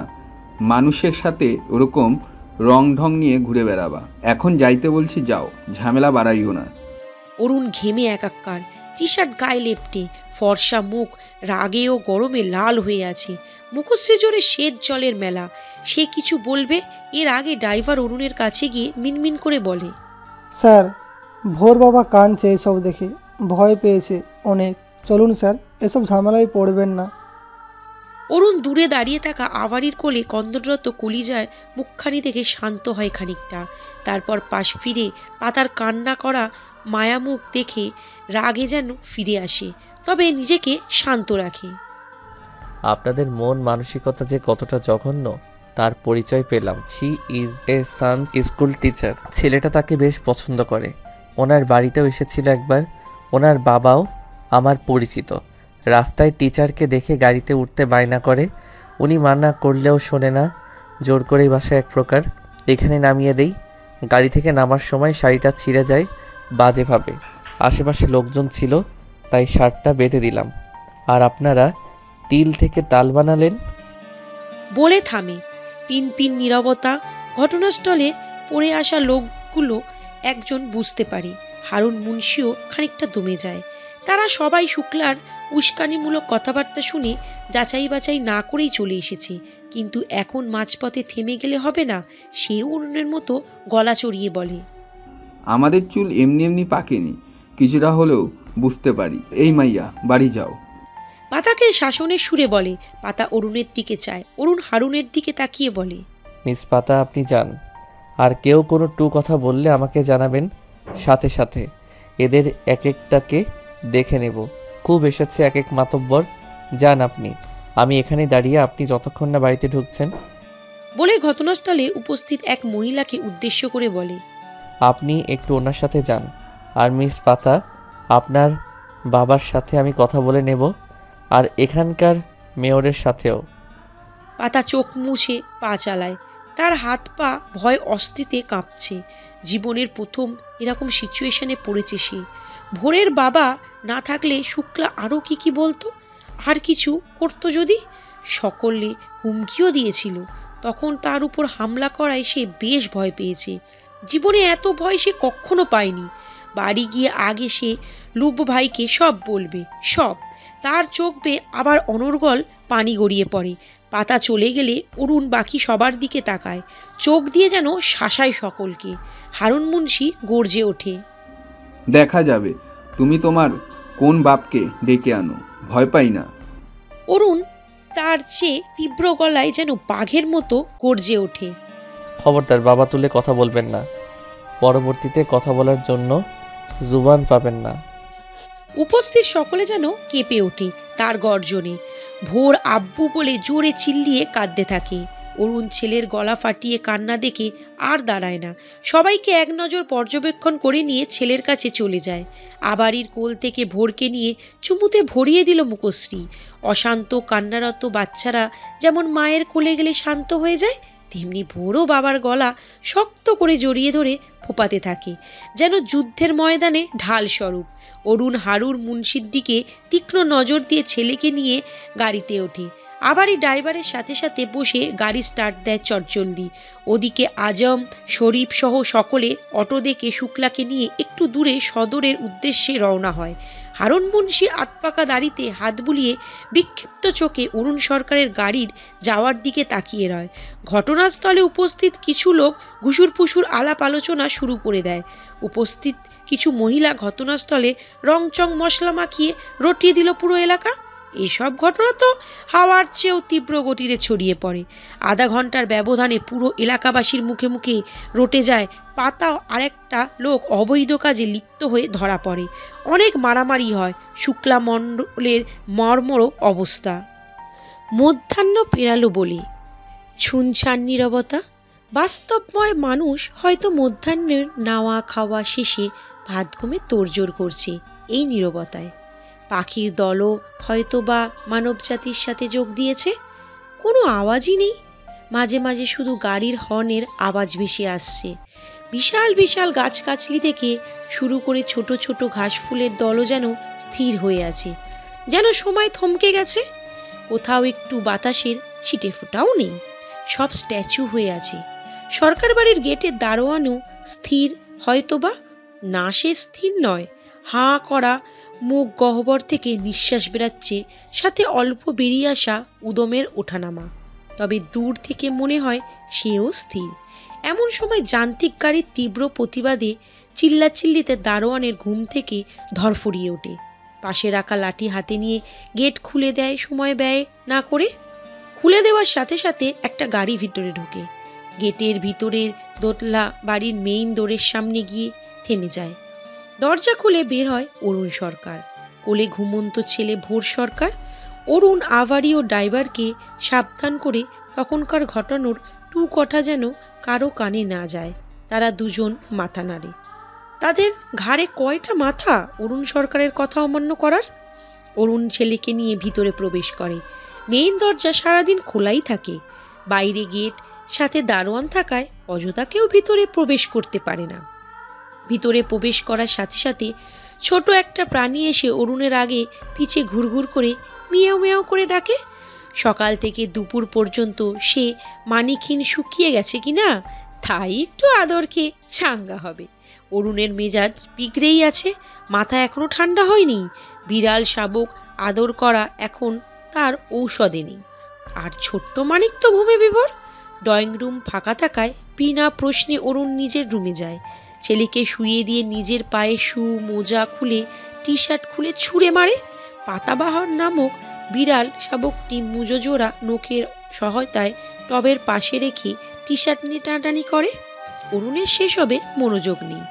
Speaker 10: মানুষের সাথে ওরকম রং ঢং নিয়ে ঘুরে বেড়াবা। এখন যাইতে বলছি যাও, ঝামেলা বাড়াইও না।
Speaker 1: অরুণ ঘেমে একাক্কার, টি শার্ট গায়ে লেপটে, ফর্সা মুখ রাগে ও গরমে লাল হয়ে আছে। মুখশ্রী জোরে শ্বেত জলের মেলা। সে কিছু বলবে এর আগে ড্রাইভার অরুণের কাছে গিয়ে মিনমিন করে বলে,
Speaker 14: স্যার ভোর বাবা কাঁদছে এসব দেখে, ভয় পেয়েছে অনেক, চলুন স্যার, এসব ঝামেলায় পড়বেন না।
Speaker 1: অরুণ দূরে দাঁড়িয়ে থাকা আবারির কোলে কন্দনরত কলিজার মুখখানি দেখে শান্ত হয় খানিকটা। তারপর পাশ ফিরে পাতার কান্না করা মায়ামুখ দেখে রাগে যেন ফিরে আসে, তবে নিজেকে শান্ত রাখে।
Speaker 2: আপনাদের মন মানসিকতা যে কতটা জঘন্য তার পরিচয় পেলাম। She is a son's school teacher. ছেলেটা তাকে বেশ পছন্দ করে। ওনার বাড়িতেও এসেছিল একবার। ওনার বাবাও আমার পরিচিত। রাস্তায় টিচারকে দেখে গাড়িতে উঠতে বায়না করে। উনি মানা করলেও শোনে না, জোর করেই বাসায় এক প্রকার। এখানে নামিয়ে দেই। গাড়ি থেকে নামার সময় শাড়িটা ছিঁড়ে যায় বাজেভাবে। আশেপাশে লোকজন ছিল তাই শার্টটা বেঁধে দিলাম। আর আপনারা তিল থেকে তাল বানালেন।
Speaker 1: বলে থামে। পিন পিন নীরবতা। ঘটনাস্থলে পড়ে আসা লোকগুলো একজন বুঝতে পারে। হারুন মুন্সিও খানিকটা দমে যায়। তারা সবাই শুক্লার উস্কানিমূলক কথাবার্তা শুনে যাচাই বাছাই না করেই চলে এসেছে। কিন্তু এখন মাঝপথে থেমে গেলে হবে না। সেও অরুণের মতো গলা চড়িয়ে বলে,
Speaker 10: আমাদের চুল এমনি এমনি পাকেনি, কিছুটা হলেও বুঝতে পারি। এই মাইয়া বাড়ি যাও।
Speaker 1: পাতাকে শাসনের সুরে বলে। পাতা অরুণের দিকে চায়। অরুণ হারুনের দিকে তাকিয়ে বলে,
Speaker 2: মিস পাতা আপনি যান। আর কেউ কোনো টু কথা বললে আমাকে জানাবেন সাথে সাথে। এদের এক একটাকে দেখে নেব। খুব এসেছে এক এক মাতব্বর। যান আপনি, আমি এখানে দাঁড়িয়ে আপনি যতক্ষণ না বাড়িতে ঢুকছেন।
Speaker 1: বলে ঘটনাস্থলে উপস্থিত এক মহিলাকে উদ্দেশ্য করে বলে,
Speaker 2: আপনি একটু ওনার সাথে যান। আর মিস পাতা, আপনার বাবার সাথে আমি কথা বলে নেব, আর এখানকার মেয়রের সাথেও।
Speaker 1: পাতা চোখ মুছে পা চালায়। তার হাত পা ভয় অস্থিতে কাঁপছে। জীবনের প্রথম এরকম সিচুয়েশনে পড়েছে সে। ভোরের বাবা না থাকলে শুক্লা আরও কি বলতো, আর কিছু করতো যদি। সকলে হুমকিও দিয়েছিল। তখন তার উপর হামলা করায় সে বেশ ভয় পেয়েছে। জীবনে এত ভয় সে কখনো পায়নি। বাড়ি গিয়ে আগে সে লুব ভাইকে সব বলবে, সব। তার চোখ বেয়ে আবার অনর্গল পানি গড়িয়ে পড়ে। পাতা চলে গেলে অরুণ বাকি সবার দিকে তাকায়। চোখ দিয়ে যেন শাসায় সকলকে। হারুন মুন্সি গর্জে ওঠে,
Speaker 10: দেখা যাবে তুমি তোমার কোন বাপকে ডেকে আনো, ভয় পাই না।
Speaker 1: অরুণ তার চেয়ে তীব্র গলায় যেন বাঘের মতো গর্জে ওঠে,
Speaker 2: খবরদার বাবা তুলে কথা বলবেন না। পরবর্তীতে কথা বলার জন্য জুবান পাবেন না।
Speaker 1: উপস্থিত সকলে যেন কেঁপে ওঠে তার গর্জনে। ভোর আব্বু বলে জোরে চিল্লিয়ে কাঁদতে থাকে। অরুণ ছেলের গলা ফাটিয়ে কান্না দেখে আর দাঁড়ায় না। সবাইকে এক নজর পর্যবেক্ষণ করে নিয়ে ছেলের কাছে চলে যায়। আবারির কোল থেকে ভোরকে নিয়ে চুমুতে ভরিয়ে দিল মুখশ্রী। অশান্ত কান্নারত বাচ্চারা যেমন মায়ের কোলে গেলে শান্ত হয়ে যায়, তেমনি ভোরও বাবার গলা শক্ত করে জড়িয়ে ধরে ফোপাতে থাকে, যেন যুদ্ধের ময়দানে ঢাল স্বরূপ। অরুণ হারুর মুন্সির দিকে তীক্ষ্ণ নজর দিয়ে ছেলেকে নিয়ে গাড়িতে ওঠে। আবারই ড্রাইভারের সাথে সাথে বসে গাড়ি স্টার্ট দেয় চটজলদি। ওদিকে আজম, শরীফ সহ সকলে অটো দেখে শুক্লাকে নিয়ে একটু দূরে সদরের উদ্দেশ্যে রওনা হয়। হারুন মুন্সি আতপাকা দাড়িতে হাত বুলিয়ে বিক্ষিপ্ত চোখে অরুণ সরকারের গাড়ির যাওয়ার দিকে তাকিয়ে রয়। ঘটনাস্থলে উপস্থিত কিছু লোক ঘুষুরফুসুর আলাপ আলোচনা শুরু করে দেয়। উপস্থিত কিছু মহিলা ঘটনাস্থলে রংচং মশলা মাখিয়ে রটিয়ে দিল পুরো এলাকা। এসব ঘটনা তো হাওয়ার চেয়েও তীব্র গতিতে ছড়িয়ে পড়ে। আধা ঘন্টার ব্যবধানে পুরো এলাকাবাসীর মুখে মুখে রটে যায় পাতা আরেকটা লোক অবৈধ কাজে লিপ্ত হয়ে ধরা পড়ে। অনেক মারামারি হয়। শুক্লা মণ্ডলের মর্মর অবস্থা। মধ্যাহ্ন পেরালো বলে ছুনছান নীরবতা। বাস্তবময় মানুষ হয়তো মধ্যাহ্নের নাওয়া খাওয়া শেষে ভাত ঘুমে তোড়জোড় করছে এই নীরবতায়। পাখির দলও হয়তো বা মানবজাতির সাথে যোগ দিয়েছে। কোনো আওয়াজই নেই। মাঝে মাঝে শুধু গাড়ির হর্নের আওয়াজ ভেসে আসছে। বিশাল বিশাল গাছগাছলি থেকে শুরু করে ছোট ছোট ঘাস ফুলের দলও যেন স্থির হয়ে আছে, যেন সময় থমকে গেছে। কোথাও একটু বাতাসের ছিটে ফোটাও নেই। সব স্ট্যাচু হয়ে আছে। সরকার বাড়ির গেটের দারোয়ানও স্থির, হয়তোবা না সে স্থির নয়, হাঁ করা মুখ গহ্বর থেকে নিঃশ্বাস বেরাচ্ছে, সাথে অল্প বেরিয়ে আসা উদমের ওঠানামা। তবে দূর থেকে মনে হয় সেও স্থির। এমন সময় যান্ত্রিক গাড়ির তীব্র প্রতিবাদে চিল্লাচিল্লিতে দারোয়ানের ঘুম থেকে ধরফড়িয়ে ওঠে। পাশে রাখা লাঠি হাতে নিয়ে গেট খুলে দেয় সময় ব্যয় না করে। খুলে দেওয়ার সাথে সাথে একটা গাড়ি ভিতরে ঢোকে। গেটের ভিতরের দোতলা বাড়ির মেইন ডোরের সামনে গিয়ে থেমে যায়। দরজা খুলে বের হয় অরুণ সরকার, কোলে ঘুমন্ত ছেলে ভোর সরকার। অরুণ আভারি ও ড্রাইভারকে সাবধান করে তখনকার ঘটনার টু কথা যেন কারো কানে না যায়। তারা দুজন মাথা নাড়ে। তাদের ঘাড়ে কয়টা মাথা অরুণ সরকারের কথা অমান্য করার? অরুণ ছেলেকে নিয়ে ভিতরে প্রবেশ করে। মেইন দরজা সারাদিন খোলাই থাকে। বাইরে গেট, সাথে দারোয়ান থাকায় অযথা কেউ ভিতরে প্রবেশ করতে পারে না। ভিতরে প্রবেশ করার সাথে সাথে ছোট একটা প্রাণী এসে অরুণের আগে পিছে ঘুরঘুর করে মিয়াও মিয়াও করে ডাকে। সকাল থেকে দুপুর পর্যন্ত সে মানিকহীন শুকিয়ে গেছে কিনা, তাই একটু আদরকে চাঙ্গা হবে। অরুণের মেজাজ বিগড়েই আছে, মাথা এখনো ঠান্ডা হয়নি। বিড়াল শাবক আদর করা এখন তার ঔষধে নেই। আর ছোট্ট মানিক তো ঘুমে বিভোর। ড্রয়িং রুম ফাঁকা থাকায় বিনা প্রশ্নে অরুণ নিজের রুমে যায়। ছেলেকে শুইয়ে দিয়ে নিজের পায়ে শু মোজা খুলে টি শার্ট খুলে ছুঁড়ে মারে। পাতাবাহার নামক বিড়াল শাবকটি মুজো জোড়া নখের সহায়তায় টবের পাশে রেখে টি শার্ট নিয়ে টানাটানি করে। অরুণের সেসবে মনোযোগ নেই।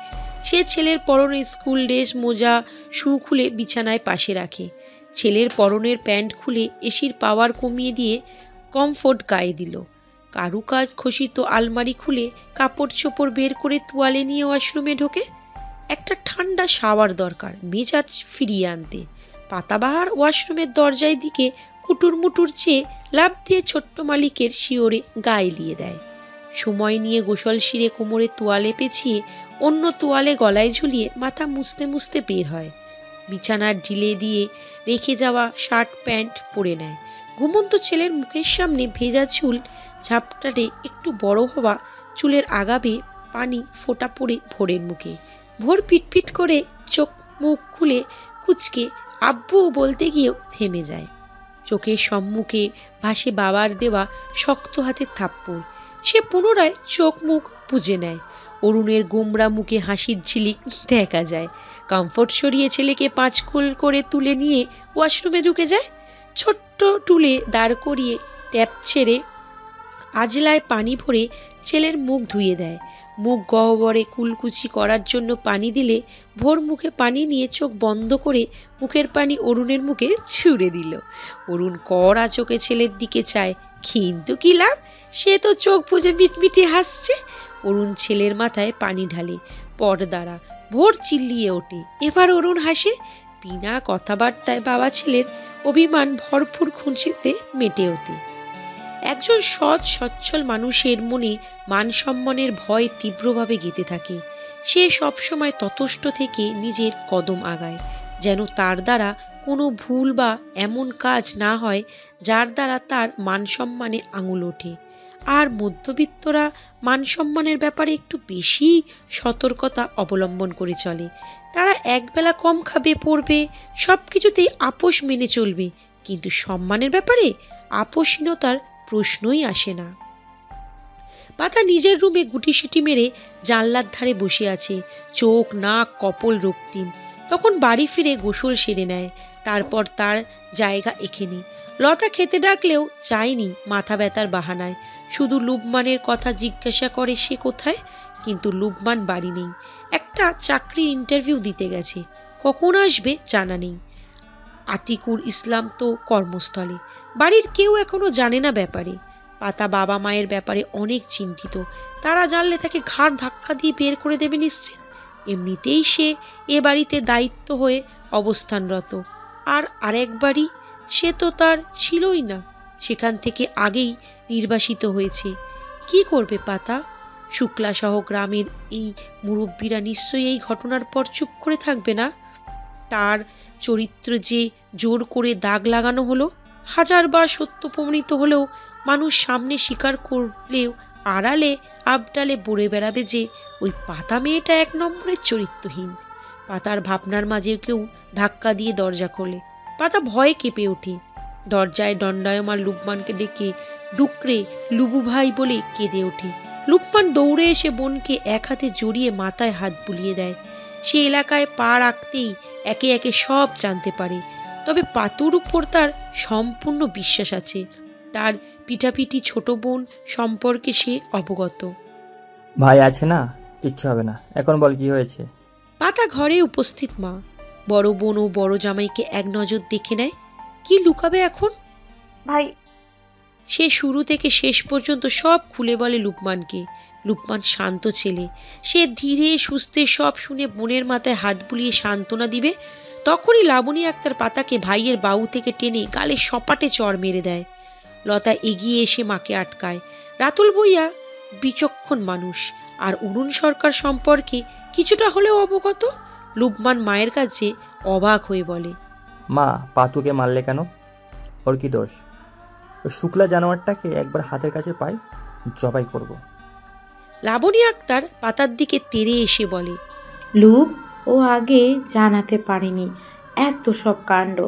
Speaker 1: সে ছেলের পরনের স্কুল ড্রেস মোজা শু খুলে বিছানায় পাশে রাখে। ছেলের পরনের প্যান্ট খুলে এসির পাওয়ার কমিয়ে দিয়ে কমফোর্ট গায়ে দিল। কারুকাজ খসিত আলমারি খুলে কাপড় চোপড় বের করে তোয়ালে নিয়ে ওয়াশরুমে ঢোকে। একটা ঠান্ডা শাওয়ার দরকার মেজাজ ফিরিয়ে আনতে। পাতাবাহার ওয়াশরুমের দরজায় দিকে কুটুর মুটুর চেয়ে লাফ দিয়ে ছোট্ট মালিকের শিওরে গায়ে লিয়ে দেয়। সময় নিয়ে গোসল শিরে কোমরে তোয়ালে পেঁচিয়ে অন্য তোয়ালে গলায় ঝুলিয়ে মাথা মুছতে মুছতে বের হয়। বিছানার ঢিলে দিয়ে রেখে যাওয়া শার্ট প্যান্ট পরে নেয়। ঘুমন্ত ছেলের মুখের সামনে ভেজা চুল ঝাপটারে একটু বড় হওয়া চুলের আগাবে পানি ফোঁটা পড়ে ভোরের মুখে। ভোর পিটপিট করে চোখ মুখ খুলে কুচকে আব্বু বলতে গিয়েও থেমে যায়। চোখের সম্মুখে ভাসে বাবার দেওয়া শক্ত হাতের থাপ্পড়। সে পুনরায় চোখ মুখ বুজে নেয়। অরুণের গোমরা মুখে হাসির ঝিলিক দেখা যায়। কমফোর্ট সরিয়ে ছেলেকে পাঁচকুল করে তুলে নিয়ে ওয়াশরুমে ঢুকে যায়। ছোট্ট টুলে দাঁড় করিয়ে ট্যাপ ছেড়ে আজলায় পানি ভরে ছেলের মুখ ধুয়ে দেয়। মুখ গহ্বরে কুলকুচি করার জন্য পানি দিলে ভোর মুখে পানি নিয়ে চোখ বন্ধ করে মুখের পানি অরুণের মুখে ছুঁড়ে দিল। অরুণ কড়া চোখে ছেলের দিকে চায়, কিন্তু কি লাভ, সে তো চোখ বুজে মিটমিটি হাসছে। অরুণ ছেলের মাথায় পানি ঢালে পর্দারা। ভোর চিল্লিয়ে ওঠে। এবার অরুণ হাসে। বিনা কথাবার্তায় বাবা ছেলের অভিমান ভরপুর খুনশিতে মেটে ওঠে। একজন সৎ সচ্ছল মানুষের মনে মান সম্মানের ভয় তীব্রভাবে গেঁথে থাকে। সে সবসময় ততস্থ থেকে নিজের কদম আগায়, যেন তার দ্বারা কোনো ভুল বা এমন কাজ না হয় যার দ্বারা তার মান সম্মানে আঙুল ওঠে। আর মধ্যবিত্তরা মান সম্মানের ব্যাপারে একটু বেশি সতর্কতা অবলম্বন করে চলে। তারা একবেলা কম খাবে পড়বে, সব কিছুতেই আপোষ মেনে চলবে, কিন্তু সম্মানের ব্যাপারে আপোষহীনতার প্রশ্নই আসে না। পাতা নিজের রুমে গুটিসুটি মেরে জানলার ধারে বসে আছে। চোখ নাক কপল রক্তিম। তখন বাড়ি ফিরে গোসল সেরে নেয়। তারপর তার জায়গা এখানে। লতা খেতে ডাকলেও চায়নি মাথা ব্যথার বাহানায়। শুধু লুবমানের কথা জিজ্ঞাসা করে সে কোথায়, কিন্তু লুবমান বাড়ি নেই। একটা চাকরির ইন্টারভিউ দিতে গেছে, কখন আসবে জানা নেই। আতিকুর ইসলাম তো কর্মস্থলে। বাড়ির কেউ এখনো জানে না ব্যাপারে। পাতা বাবা মায়ের ব্যাপারে অনেক চিন্তিত। তারা জানলে তাকে ঘাড় ধাক্কা দিয়ে বের করে দেবে নিশ্চিত। এমনিতেই সে এ বাড়িতে দায়িত্ব হয়ে অবস্থানরত। আর আরেক বাড়ি, সে তো তার ছিলই না, সেখান থেকে আগেই নির্বাসিত হয়েছে। কি করবে পাতা? শুক্লাসহ গ্রামের এই মুরব্বীরা নিশ্চয়ই এই ঘটনার পর চুপ করে থাকবে না। তার চরিত্র যে জোর করে দাগ লাগানো হলো, হাজারবার সত্য প্রমাণিত হলেও মানুষ সামনে স্বীকার করলেও আড়ালে আবডালে বলে বেড়াবে যে ওই পাতা মেয়েটা এক নম্বরের চরিত্রহীন। পাতার ভাবনার মাঝে কেউ ধাক্কা দিয়ে দরজা খোলে। পাতা ভয়ে কেঁপে ওঠে। দরজায় দণ্ডায়মান লুকমানকে ডেকে ডুকরে লুবু ভাই বলে কেঁদে ওঠে। লুকমান দৌড়ে এসে বোনকে এক হাতে জড়িয়ে মাথায় হাত বুলিয়ে দেয়। সে এলাকায় পা রাখতেই একে একে সব জানতে পারে। তবে পাতুর উপর তার সম্পূর্ণ বিশ্বাস আছে। তার পিঠাপিঠি ছোট বোন সম্পর্কে সে অবগত।
Speaker 15: ভাই আছে না, কিচ্ছু হবে না। এখন বল কি হয়েছে?
Speaker 1: পাতা ঘরে উপস্থিত মা, বড় বোন ও বড় জামাইকে এক নজর দেখে নেয়। কি লুকাবে এখন?
Speaker 4: ভাই,
Speaker 1: সে শুরু থেকে শেষ পর্যন্ত সব খুলে বলে লুকমানকে। লুকমান শান্ত ছেলে। সে ধীরে সুস্থে সব শুনে বোনের মাথায় হাত বুলিয়ে সান্ত্বনা দিবে। তখনই লাবণী আক্তার পাতাকে ভাইয়ের বাহু থেকে টেনে গালে সপাটে চড় মেরে দেয়। লতা এগিয়ে এসে মাকে আটকায়। রাতুল ভূঁইয়া বিচক্ষণ মানুষ, আর অরুণ সরকার সম্পর্কে কিছুটা হলেও অবগত। লুকমান মায়ের কাছে অবাক হয়ে বলে,
Speaker 15: মা, পাতুকে মারলে কেন? ওর কি দোষ? ওই শুক্লা জানোয়ারটাকে একবার হাতের কাছে পাই, জবাই করব।
Speaker 1: লাবণী আক্তার পাতার দিকে তেড়ে এসে বলে,
Speaker 16: লুক, ও আগে জানাতে পারিনি এত সব কাণ্ড।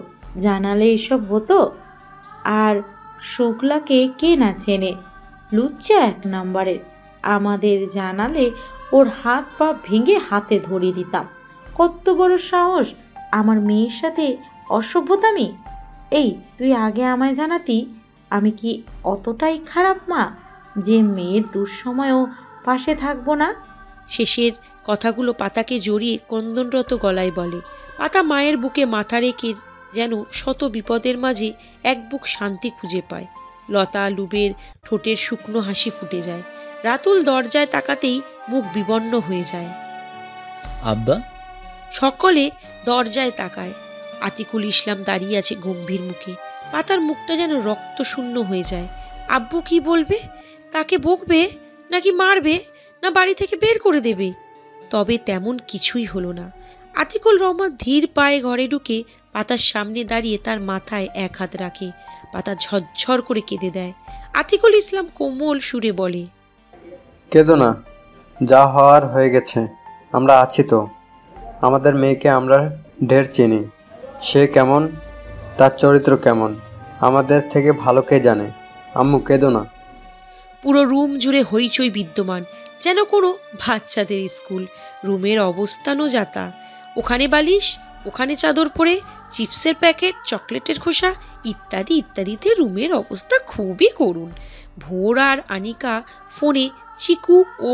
Speaker 16: জানালে এসব হতো? আর শুক্লাকে কে না চেনে? লুচ্চা এক নম্বরের। আমাদের জানালে ওর হাত পা ভেঙে হাতে ধরিয়ে দিতাম। কত বড় সাহস আমার মেয়ের সাথে অসভ্যতামি! এই, তুই আগে আমায় জানাতি। আমি কি অতটাই খারাপ মা যে মেয়ের দুঃসময়েও পাশে থাকবো না?
Speaker 1: শেষের কথাগুলো পাতাকে জড়িয়ে ক্রন্দনরত গলায় বলে। পাতা মায়ের বুকে মাথা রেখে যেন শত বিপদের মাঝে এক বুক শান্তি খুঁজে পায়। লতা লুবের ঠোঁটের শুকনো হাসি ফুটে যায়। রাতুল দরজায় তাকাতেই মুখ বিবর্ণ হয়ে যায়।
Speaker 17: আব্বা?
Speaker 1: সকলে দরজায় তাকায়। আতিকুল ইসলাম দাঁড়িয়ে আছে গম্ভীর মুখে। পাতার মুখটা যেন রক্তশূন্য হয়ে যায়। আব্বু কি বলবে? তাকে বকবে নাকি মারবে, না বাড়ি থেকে বের করে দেবে? তবে তেমন কিছুই হলো না। আতিকুল রহমান ধীর পায়ে ঘরে ঢুকে পাতার সামনে দাঁড়িয়ে তার মাথায় এক হাত রাখে। পাতা ঝরঝর করে কেঁদে দেয়। আতিকুল ইসলাম কোমল সুরে বলে,
Speaker 18: কেঁদো না, যা হওয়ার হয়ে গেছে। আমরা আছি তো। আমাদের মেয়েকে আমরা ঢের চিনি। সে কেমন, তার চরিত্র কেমন, আমাদের থেকে ভালো কে জানে। আম্মু, কেঁদো না।
Speaker 1: পুরো রুম জুড়ে হইচই বিদ্যমান, যেন কোনো বাচ্চাদের স্কুল। রুমের অবস্থানও যাতা। ওখানে বালিশ, ওখানে চাদর পরে, চিপসের প্যাকেট, চকলেটের খোসা ইত্যাদি ইত্যাদিতে রুমের অবস্থা খুবই করুণ। ভোর আর আনিকা ফোনে চিকু ও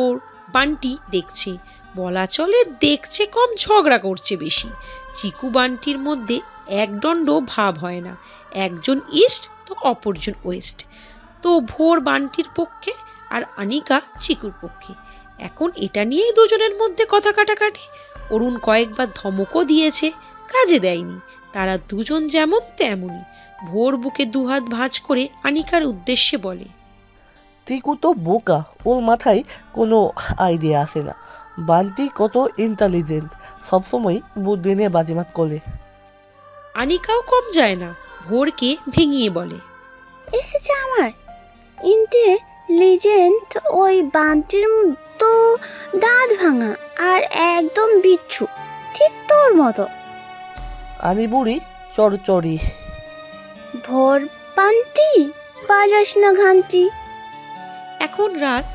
Speaker 1: বান্টি দেখছে। বলা চলে দেখছে কম, ঝগড়া করছে বেশি। চিকু বান্টির মধ্যে একদণ্ড ভাব হয় না। একজন ইস্ট তো অপরজন ওয়েস্ট। তো ভোর বান্টির পক্ষে আর আনিকা চিকুর পক্ষে। এখন এটা নিয়েই দুজনের মধ্যে কথা কাটাকাটি। অরুণ কয়েকবার ধমকও দিয়েছে, কাজে দেয়নি। তারা দুজন যেমন তেমনই। ভোর বুকে দুহাত ভাঁজ করে আনিকার উদ্দেশ্যে বলে,
Speaker 7: চিকু তো বোকা, ওর মাথায় কোনো আইডিয়া আসে না। বান্টি কত ইন্টেলিজেন্ট, সবসময় বুদ্ধি নিয়ে বাজিমাত করে।
Speaker 1: আনিকাও কম যায় না, ভোরকে ভেঙিয়ে বলে,
Speaker 19: এসেছে আমার ইন্টেলিজেন্ট ওই বান্টির তো দাঁত ভাঙা আর একদম বিচ্ছু, ঠিক তোর মতো।
Speaker 7: আনি বুড়ি চড়চড়ি।
Speaker 19: ভোর বান্টি, বাজাস না ঘান্টি।
Speaker 1: এখন রাত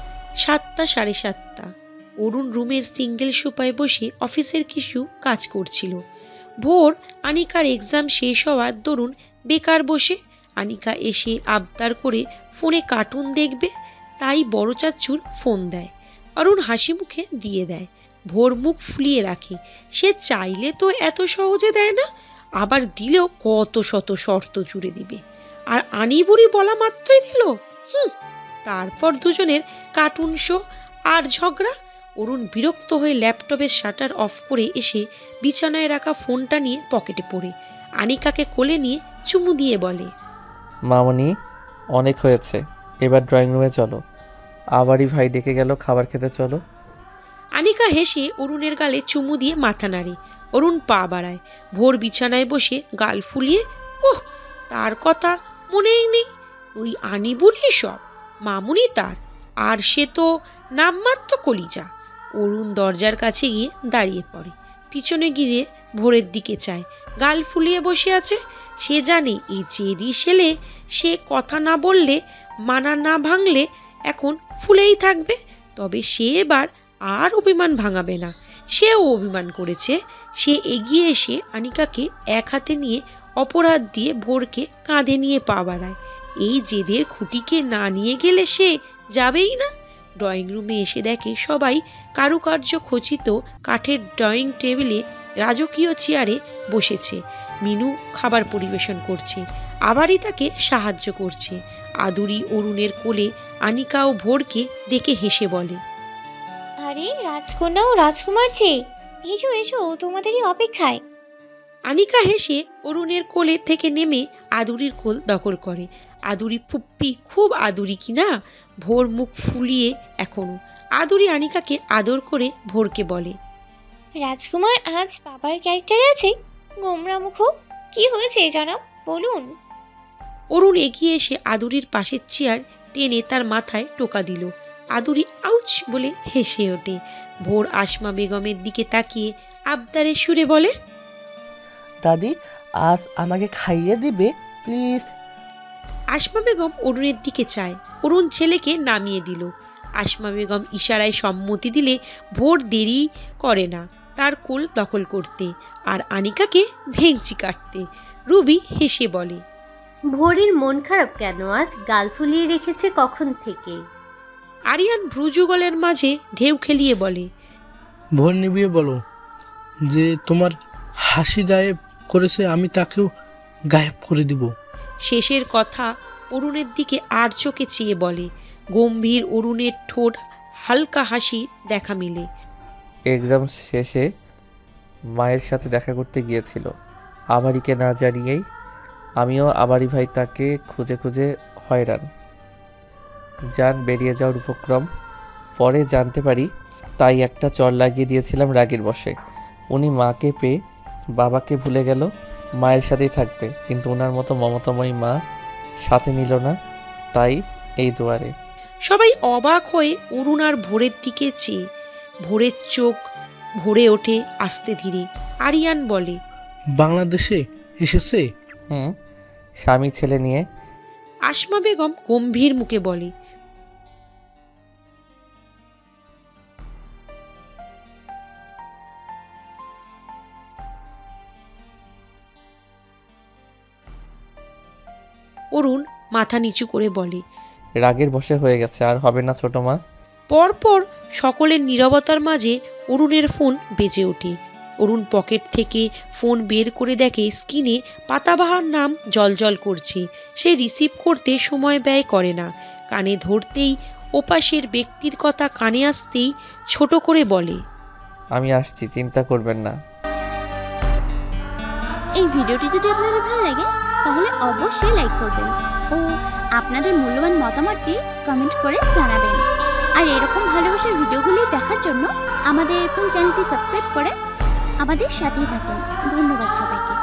Speaker 1: 7টা, 7:30। অরুণ রুমের সিঙ্গেল সোফায় বসে অফিসের কিছু কাজ করছিল। ভোর আনিকার এক্সাম শেষ হওয়ার দরুন বেকার বসে। আনিকা এসে আবদার করে ফোনে কার্টুন দেখবে, তাই বড় চাচ্চুর ফোন দেয়। অরুণ হাসি মুখে দিয়ে দেয়। ভোর মুখ ফুলিয়ে রাখে। সে চাইলে তো এত সহজে দেয় না, আবার দিলেও কত শত শর্ত জুড়ে দিবে। আর আনি বুড়ি বলা মাত্রই দিল। তারপর দুজনের কার্টুন শো আর ঝগড়া। অরুণ বিরক্ত হয়ে ল্যাপটপের শাটার অফ করে এসে বিছানায় রাখা ফোনটা নিয়ে পকেটে পড়ে আনিকাকে কোলে নিয়ে চুমু দিয়ে বলে,
Speaker 2: মামনি, অনেক হয়েছে, এবার ড্রয়িং রুমে চলো। আবারই ভাই ডেকে গেল, খাবার খেতে চলো।
Speaker 1: আনিকা হেসে অরুণের গালে চুমু দিয়ে মাথা নাড়ে। অরুণ পা বাড়ায়। ভোর বিছানায় বসে গাল ফুলিয়ে, ওহ, তার কথা মনেই নেই। ওই আনি বুড়ি সব, মামুনি তার, আর সে তো নামমাত্র কলিজা। অরুণ দরজার কাছে গিয়ে দাঁড়িয়ে পড়ে। পিছনে গিয়ে ভোরের দিকে চায়। গাল ফুলিয়ে বসে আছে। সে জানে এই জেদি ছেলে, সে কথা না বললে, মানা না ভাঙলে এখন ফুলেই থাকবে। তবে সে এবার আর অভিমান ভাঙাবে না। সেও অভিমান করেছে। সে এগিয়ে এসে আনিকাকে এক হাতে নিয়ে অপরাধ দিয়ে ভোরকে কাঁধে নিয়ে পা বাড়ায়। এই জেদের খুঁটিকে না নিয়ে গেলে সে যাবেই না। ড্রয়িং রুমে এসে দেখে সবাই কারুকার্য খচিত কাঠের ড্রয়িং টেবিলে রাজকীয় চেয়ারে বসেছে। মিনু খাবার পরিবেশন করছে, আবারই তাকে সাহায্য করছে। আদুরি অরুণের কোলে আনিকা ও ভোরকে দেখে হেসে বলে,
Speaker 17: আরে রাজকন্যা ও রাজকুমার যে, এসো এসো, তোমাদেরই অপেক্ষায়।
Speaker 1: আনিকা হেসে অরুণের কোলের থেকে নেমে আদুরির কোল দখল করে। আদুরি ফুপ্পি, খুব আদুরি কিনা? ভোর মুখ ফুলিয়ে এখনো। আদুরি আনিকাকে আদর করে ভোরকে বলে,
Speaker 17: রাজকুমার আজ বাবার ক্যারেক্টারে আছে? গোমরা মুখ, কি হয়েছে জনাব, বলুন।
Speaker 1: অরুণ এগিয়ে এসে আদুরির পাশের চেয়ার টেনে তার মাথায় টোকা দিল। আদুরি আউচ বলে হেসে ওঠে। ভোর আসমা বেগমের দিকে তাকিয়ে আবদারের সুরে বলে,
Speaker 7: দাদি আজ আমাকে খাইয়ে দিবে প্লিজ।
Speaker 1: আসমা বেগম অরুণের দিকে চায়। অরুণ ছেলেকে নামিয়ে দিল। আসমা বেগম ইশারায় সম্মতি দিলে ভোর দেরি করে না তার কোল দখল করতে আর আনিকাকে ভেঙচি কাটতে। রুবি হেসে বলে,
Speaker 20: ভোরের মন খারাপ কেন আজ? গাল ফুলিয়ে রেখেছে কখন থেকে?
Speaker 1: আরিয়ান ভ্রুযুগলের মাঝে ঢেউ খেলিয়ে বলে,
Speaker 6: ভোর নিবিয়ে বলো যে তোমার হাসি গায়েব করেছে, আমি তাকেও গায়েব করে দিব।
Speaker 1: শেষের কথা অরুণের দিকে আর চোখে চেয়ে বলে। গম্ভীর অরুণের ঠোঁট হালকা হাসি দেখা মিলে।
Speaker 2: এক্সাম শেষে মায়ের সাথে দেখা করতে গিয়েছিল। আমারিকে না জানিয়েই আমিও আমারই ভাই তাকে খুঁজে খুঁজে হয়রান। যান বেরিয়ে যাওয়ার উপক্রম পরে জানতে পারি, তাই একটা চর লাগিয়ে দিয়েছিলাম রাগের বশে। উনি মাকে পেয়ে বাবাকে ভুলে গেল, মায়ের সাথেই থাকবে, কিন্তু ওনার মতো মমতাময়ী মা সাথে নিল না, তাই এই দুয়ারে।
Speaker 1: সবাই অবাক হয়ে অরুণ আর ভোরের দিকে চেয়ে। ভোরের চোখ ভরে ওঠে আস্তে ধীরে। আরিয়ান বলে,
Speaker 6: বাংলাদেশে এসেছে?
Speaker 2: স্বামী ছেলে নিয়ে।
Speaker 1: আসমা বেগম গম্ভীর মুখে বলে, অরুণ মাথা নিচু করে বলে,
Speaker 2: রাগের বশে হয়ে গেছে, আর হবে না ছোট মা।
Speaker 1: পরপর সকলের নীরবতার মাঝে অরুণের ফোন বেজে ওঠে। অরুণ পকেট থেকে ফোন বের করে দেখে স্ক্রিনে পাতাবাহার নাম জলজল করছে। সে রিসিভ করতে সময় ব্যয় করে না। কানে ধরতেই ওপাশের ব্যক্তির কথা কানে আসতেই ছোট করে বলে,
Speaker 2: আমি আসছি, চিন্তা করবেন না।
Speaker 21: এই ভিডিওটি যদি আপনাদের ভালো লাগে তাহলে অবশ্যই লাইক করবেন ও আপনাদের মূল্যবান মতামতটি কমেন্ট করে জানাবেন। আর এরকম ভালোবাসার ভিডিওগুলি দেখার জন্য আমাদের চ্যানেলটি সাবস্ক্রাইব করে আমাদের সাথেই থাকুন। ধন্যবাদ সবাইকে।